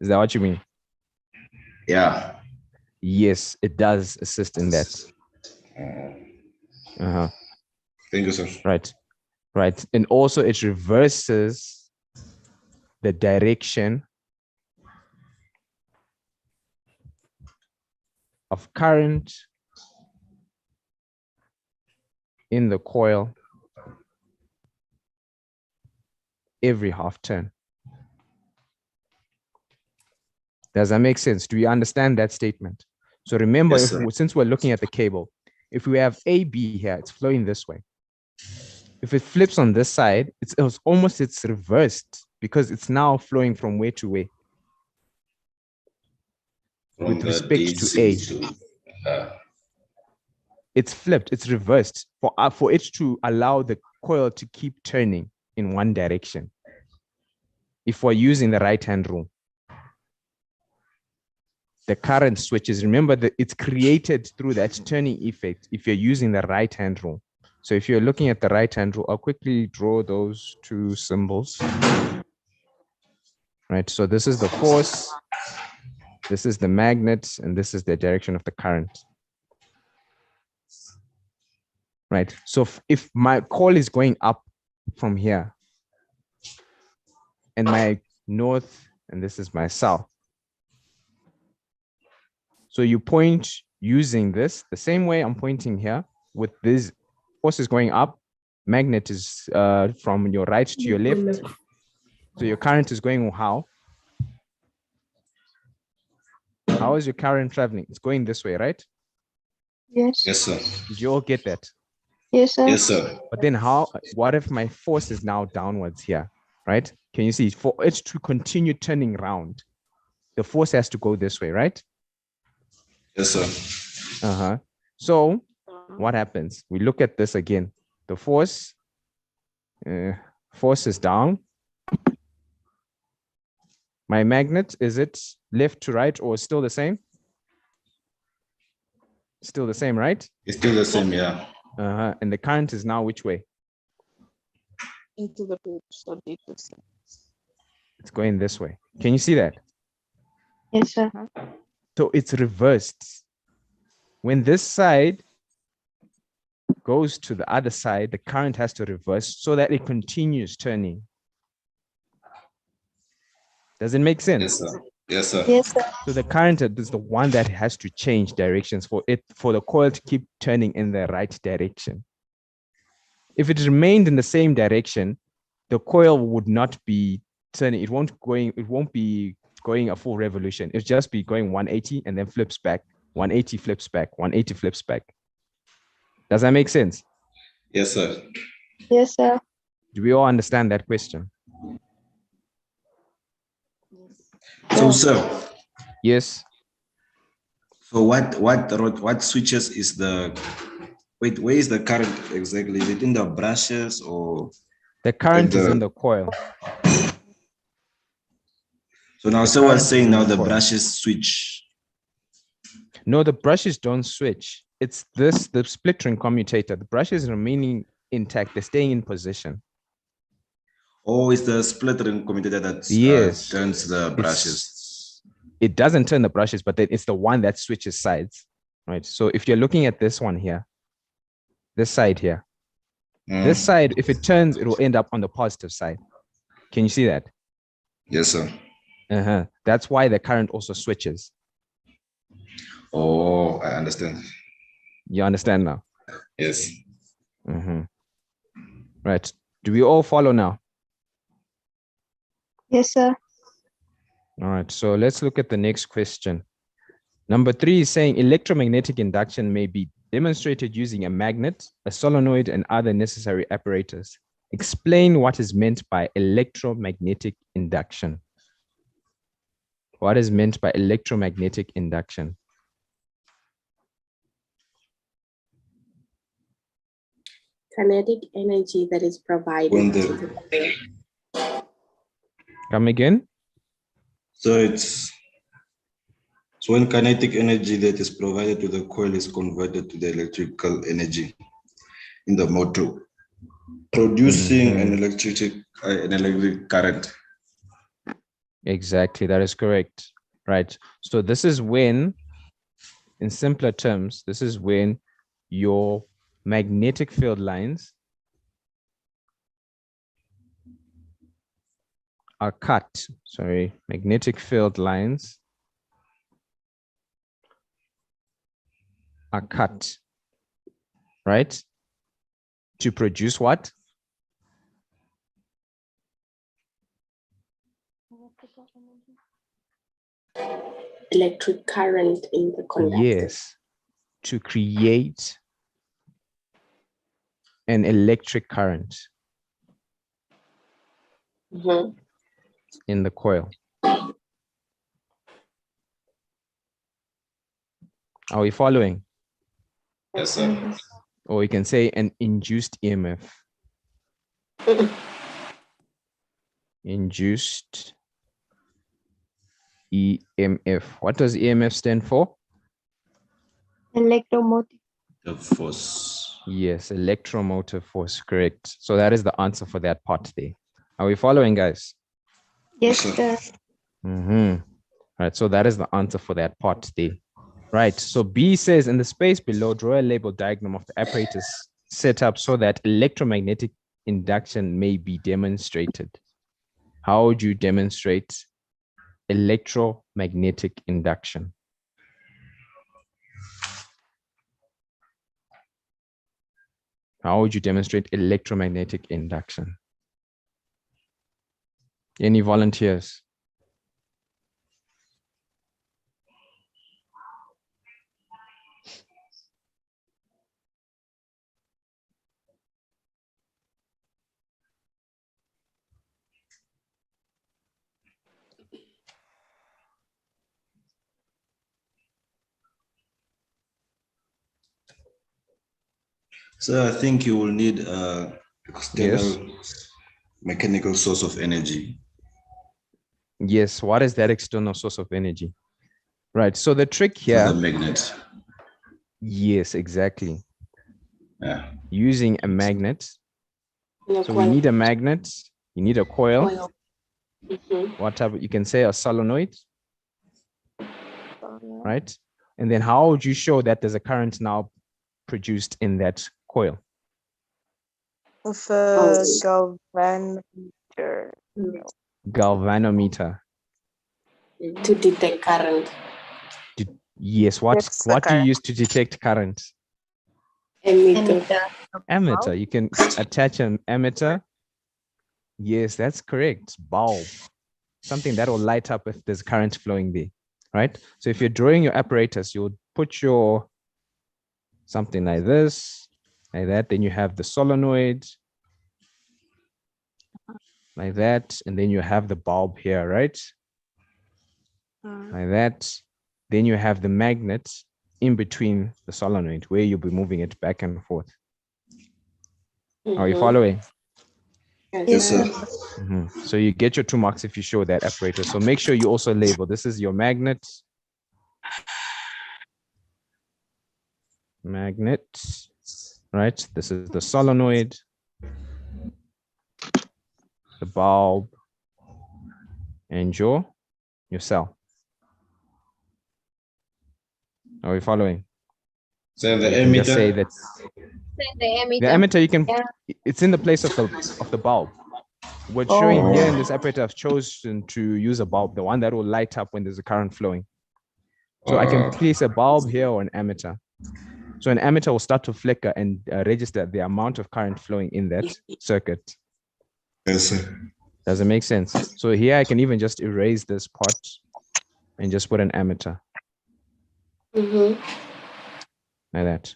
Is that what you mean? Yeah. Yes, it does assist in that. Thank you, sir. Right. And also it reverses the direction of current in the coil every half turn. Does that make sense? Do you understand that statement? So remember, Yes, sir. since we're looking at the cable, if we have AB here, it's flowing this way. If it flips on this side, it's reversed because it's now flowing from where to where? From With the respect to DC A. It's flipped, it's reversed for it to allow the coil to keep turning in one direction. If we're using the right-hand rule. The current switches, remember that it's created through that turning effect if you're using the right-hand rule. So if you're looking at the right-hand rule, I'll quickly draw those two symbols. Right, so this is the force, this is the magnet, and this is the direction of the current. Right, so if my coil is going up from here, and my north, and this is my south. So you point using this the same way I'm pointing here with this forces going up. Magnet is from your right to your left. So your current is going how? How is your current traveling? It's going this way, right? Yes. Yes, sir. Did you all get that? Yes, sir. Yes, sir. But then what if my force is now downwards here, right? Can you see? For it to continue turning around, the force has to go this way, right? Yes, sir. So what happens? We look at this again. The force is down. My magnet, is it left to right or still the same? Still the same, right? It's still the same, yeah. And the current is now which way? Into the page. So It's going this way. Can you see that? Yes, sir. So it's reversed. When this side goes to the other side, the current has to reverse so that it continues turning. Does it make sense? Yes, sir. Yes, sir. Yes, sir. So the current is the one that has to change directions for the coil to keep turning in the right direction. If it remained in the same direction, the coil would not be turning. It won't be going a full revolution. It'll just be going 180 and then flips back, 180 flips back, 180 flips back. Does that make sense? Yes, sir. Yes, sir. Do we all understand that question? So, sir. Yes. So what switches is the, wait, where is the current exactly? Is it in the brushes or? The current is in the coil. So now, so was saying now the brushes switch. No, the brushes don't switch. It's the split ring commutator. The brushes remaining intact. They're staying in position. Oh, it's the split ring commutator that turns the brushes. It doesn't turn the brushes, but then it's the one that switches sides, right? So if you're looking at this one here, this side here, this side, if it turns, it will end up on the positive side. Can you see that? Yes, sir. That's why the current also switches. Oh, I understand. You understand now? Yes. Right. Do we all follow now? Yes, sir. All right. So let's look at the next question. Number 3 is saying electromagnetic induction may be demonstrated using a magnet, a solenoid, and other necessary apparatus. Explain what is meant by electromagnetic induction. What is meant by electromagnetic induction? Kinetic energy that is provided to the coil. Come again? So it's when kinetic energy that is provided to the coil is converted to the electrical energy in the motor, producing an electric current. Exactly, that is correct. Right. So this is when, in simpler terms, this is when your magnetic field lines are cut. Sorry, magnetic field lines are cut, right? To produce what? Electric current in the conductor. Yes, to create an electric current in the coil. Are we following? Yes, sir. Or we can say an induced EMF. Induced EMF. What does EMF stand for? Electromotive. The force. Yes, electromotive force, correct. So that is the answer for that part there. Are we following, guys? Yes, sir. All right, so that is the answer for that part there. Right, so B says in the space below, draw a label diagram of the apparatus set up so that electromagnetic induction may be demonstrated. How would you demonstrate electromagnetic induction? How would you demonstrate electromagnetic induction? Any volunteers? So I think you will need a external mechanical source of energy. Yes, what is that external source of energy? Right, so the trick here. For the magnet. Yes, exactly. Yeah. Using a magnet. So we need a magnet, you need a coil. What type? You can say a solenoid, right? And then how would you show that there's a current now produced in that coil? With a galvanometer. Galvanometer. To detect current. Yes, what do you use to detect current? Ammeter. Ammeter. You can attach an ammeter. Yes, that's correct. Bulb. Something that will light up if there's current flowing there, right? So if you're drawing your apparatus, you'll put your something like this, like that. Then you have the solenoid, like that. And then you have the bulb here, right? Like that. Then you have the magnet in between the solenoid where you'll be moving it back and forth. Are you following? Yes, sir. So you get your 2 marks if you show that apparatus. So make sure you also label. This is your magnet. Magnet, right? This is the solenoid, the bulb, and your cell. Are we following? So the emitter. Just say that The emitter, you can. It's in the place of the bulb. We're showing here in this apparatus, I've chosen to use a bulb, the one that will light up when there's a current flowing. So I can place a bulb here or an ammeter. So an ammeter will start to flicker and register the amount of current flowing in that circuit. Yes, sir. Does it make sense? So here I can even just erase this part and just put an ammeter. Like that.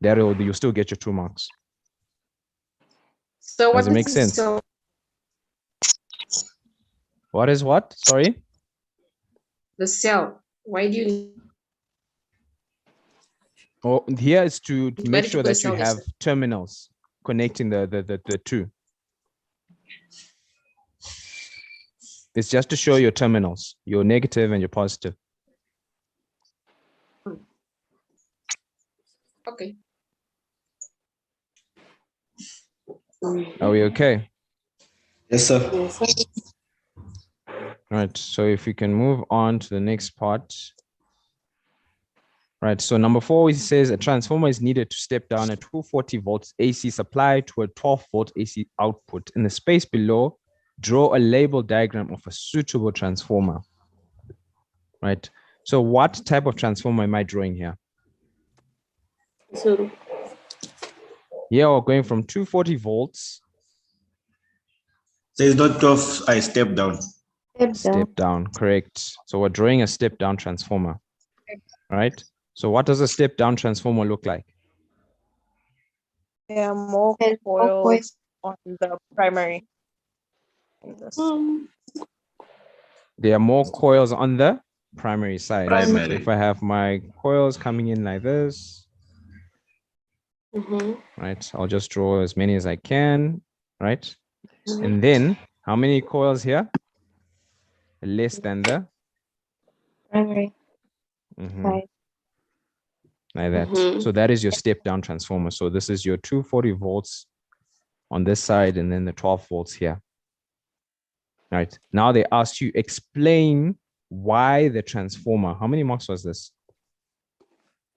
There you still get your 2 marks. So what does it make sense? So what is what? Sorry? the cell. Why do you? Oh, here is to make did sure you put that you cell have is- terminals connecting the 2. It's just to show your terminals, your negative and your positive. Okay. Are we okay? Yes, sir. All right, so if we can move on to the next part. Right, so number 4, it says a transformer is needed to step down a 240 volts AC supply to a 12 volt AC output. In the space below, draw a label diagram of a suitable transformer. Right, so what type of transformer am I drawing here? So Yeah, we're going from 240 volts. So it's not 12, I step down. Step down, correct. So we're drawing a step down transformer, right? So what does a step down transformer look like? There are more coils on the primary. There are more coils on the primary side. Primary. So if I have my coils coming in like this, right, I'll just draw as many as I can, right? And then how many coils here? Less than the primary. Like that. So that is your step down transformer. So this is your 240 volts on this side and then the 12 volts here. Right. Now they asked you explain why the transformer. How many marks was this?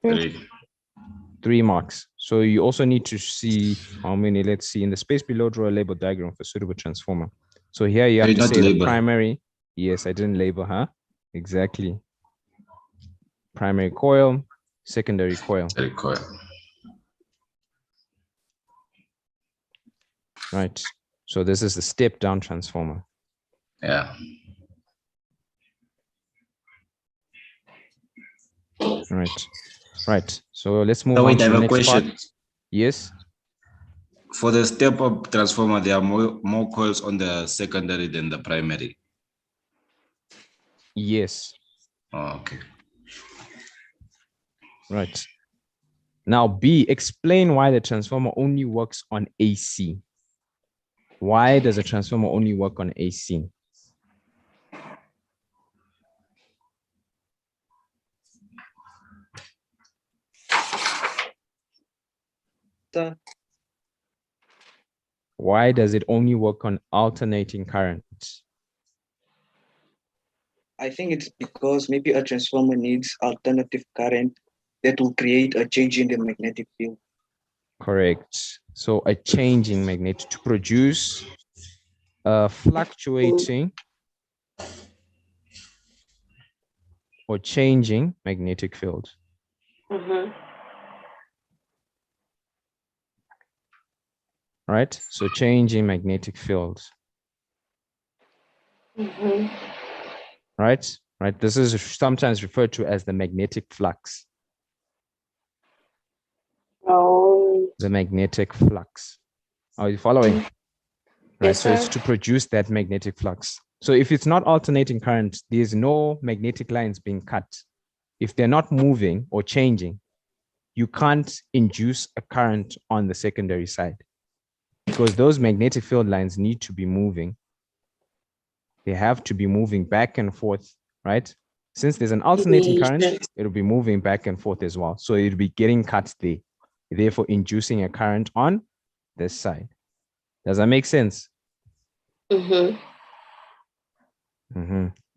3 marks. So you also need to see how many. Let's see in the space below, draw a label diagram for suitable transformer. So here you have to say the primary. Yes, I didn't label, huh? Exactly. Primary coil, secondary coil. Right. So this is the step down transformer. Yeah. Right. Right. So let's move So on wait, to I the have a next question. part. Yes. For the step up transformer, there are more coils on the secondary than the primary. Yes. Oh, okay. Right. Now B, explain why the transformer only works on AC. Why does a transformer only work on AC? Why does it only work on alternating current? I think it's because maybe a transformer needs alternative current that will create a change in the magnetic field. Correct. So a changing magnet to produce a fluctuating or changing magnetic field. Right? So changing magnetic field. Right? Right. This is sometimes referred to as the magnetic flux. The magnetic flux. Are you following? Right. Yes, so it's sir. to produce that magnetic flux. So if it's not alternating current, there's no magnetic lines being cut. If they're not moving or changing, you can't induce a current on the secondary side because those magnetic field lines need to be moving. They have to be moving back and forth, right? Since there's an alternating current, it'll be moving back and forth as well. So it'll be getting cut there, therefore inducing a current on this side. Does that make sense?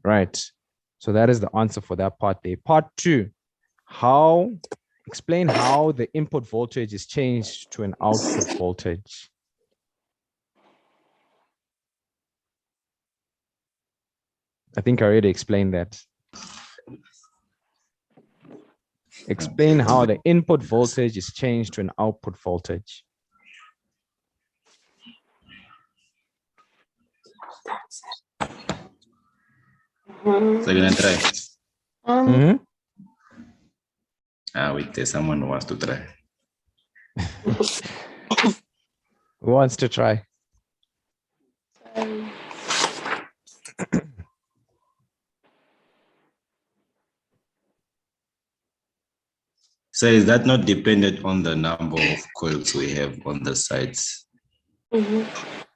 Right. So that is the answer for that part there. Part 2, explain how the input voltage is changed to an output voltage. I think I already explained that. Explain how the input voltage is changed to an output voltage. So you're gonna try? Wait, there's someone who wants to try. Who wants to try? So is that not dependent on the number of coils we have on the sides?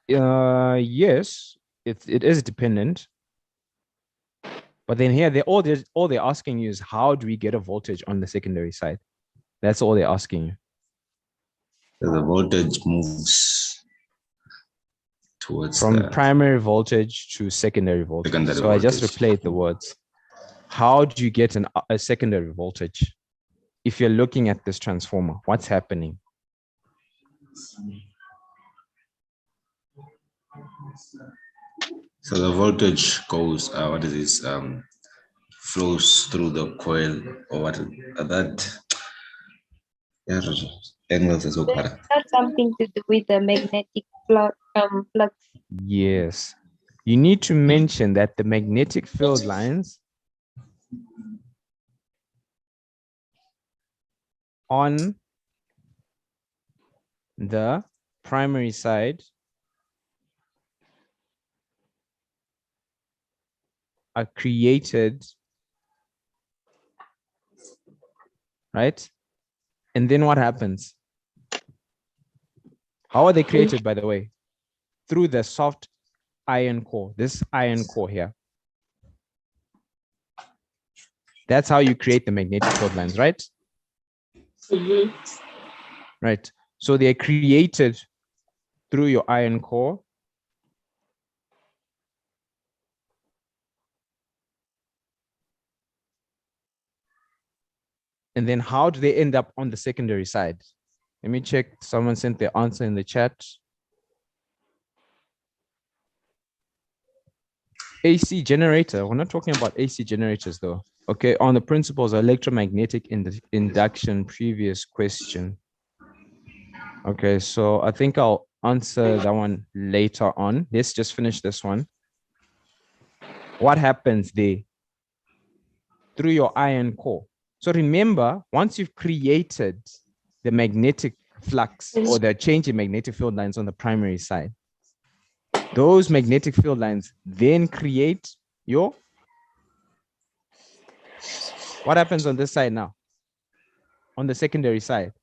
Yes, it is dependent. But then here, all they're asking you is how do we get a voltage on the secondary side? That's all they're asking you. So the voltage moves towards from primary voltage to secondary voltage. I just replayed the words. How do you get a secondary voltage? If you're looking at this transformer, what's happening? So the voltage goes, what is this? Flows through the coil, or what? That Angles is There's not something to do with the magnetic flux. Yes. You need to mention that the magnetic field lines on the primary side are created, right? And then what happens? How are they created, by the way? Through the soft iron core, this iron core here. That's how you create the magnetic field lines, right? Right. So they're created through your iron core. And then how do they end up on the secondary side? Let me check. Someone sent the answer in the chat. AC generator. We're not talking about AC generators though. Okay, on the principles of electromagnetic induction, previous question. Okay, so I think I'll answer that one later on. Let's just finish this one. What happens there? Through your iron core. So remember, once you've created the magnetic flux or the change in magnetic field lines on the primary side, those magnetic field lines then create your, what happens on this side now? On the secondary side.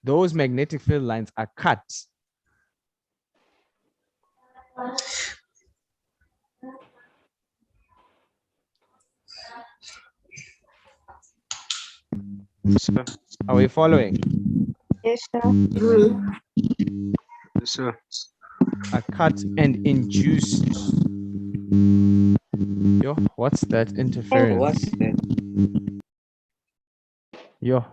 Those magnetic field lines are cut. Sir. Are we following? Yes, sir. Yes, sir. Are cut and induced. Yo, what's that interference? What's that? Yo.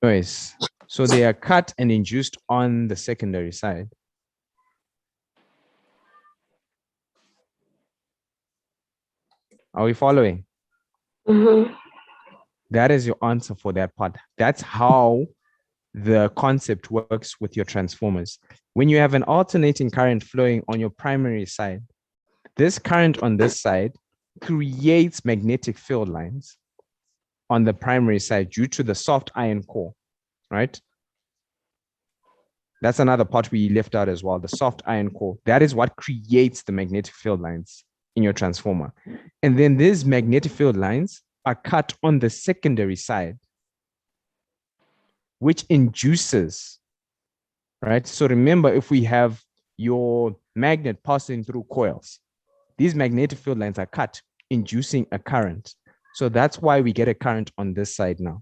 Anyways, so they are cut and induced on the secondary side. Are we following? That is your answer for that part. That's how the concept works with your transformers. When you have an alternating current flowing on your primary side, this current on this side creates magnetic field lines on the primary side due to the soft iron core, right? That's another part we left out as well, the soft iron core. That is what creates the magnetic field lines in your transformer. And then these magnetic field lines are cut on the secondary side, which induces, right? So remember, if we have your magnet passing through coils, these magnetic field lines are cut, inducing a current. So that's why we get a current on this side now,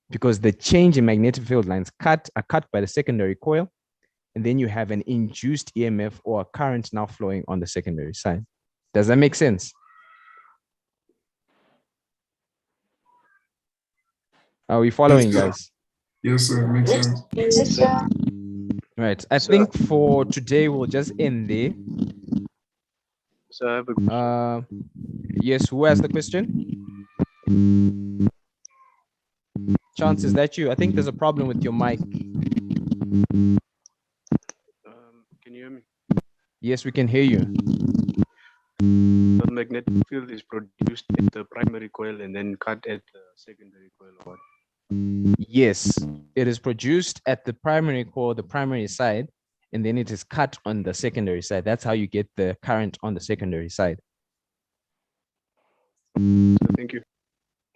because the change in magnetic field lines are cut by the secondary coil, and then you have an induced EMF or a current now flowing on the secondary side. Does that make sense? Are we following, guys? Yes, sir. Makes sense. Yes, sir. Right. I think for today we'll just end there. So I have a question. Yes, who has the question? Chance, is that you? I think there's a problem with your mic. Can you hear me? Yes, we can hear you. The magnetic field is produced at the primary coil and then cut at the secondary coil. Or what? Yes, it is produced at the primary core, the primary side, and then it is cut on the secondary side. That's how you get the current on the secondary side. Thank you.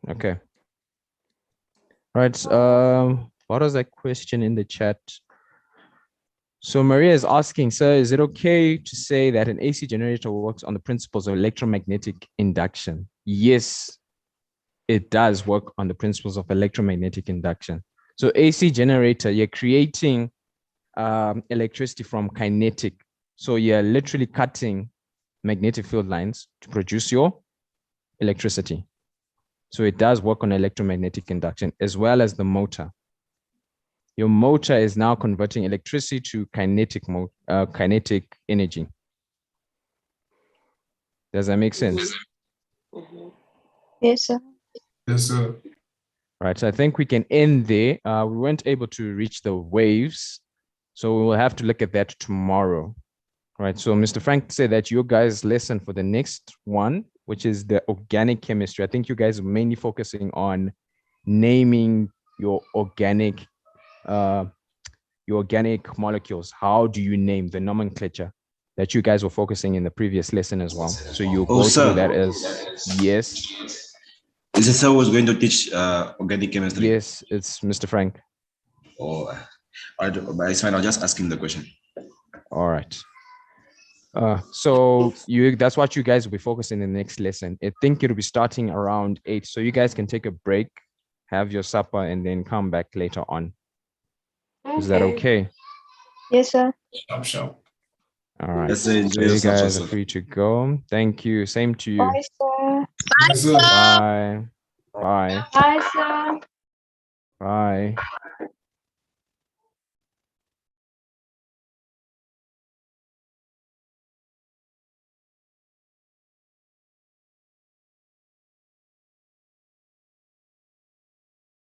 Okay. Right. What was that question in the chat? So Maria is asking, sir, is it okay to say that an AC generator works on the principles of electromagnetic induction? Yes, it does work on the principles of electromagnetic induction. So AC generator, you're creating electricity from kinetic. So you're literally cutting magnetic field lines to produce your electricity. So it does work on electromagnetic induction as well as the motor. Your motor is now converting electricity to kinetic energy. Does that make sense? Yes, sir. Yes, sir. Right, so I think we can end there. We weren't able to reach the waves, so we will have to look at that tomorrow. Right, so Mr. Frank said that your guys' lesson for the next one, which is the organic chemistry. I think you guys are mainly focusing on naming your organic molecules. How do you name the nomenclature that you guys were focusing in the previous lesson as well? So you'll go through that as yes. Is it sir who's going to teach organic chemistry? Yes, it's Mr. Frank. Oh, it's fine. I'll just ask him the question. All right. So that's what you guys will be focusing in the next lesson. I think it'll be starting around 8. So you guys can take a break, have your supper, and then come back later on. Okay. Is that okay? Yes, sir. Sharp. All right. Yes, sir. Enjoy So you yourself, guys sir. are free to go. Thank you. Same to you. Bye, sir. Yes, sir. Bye. Bye. Bye, sir. Bye.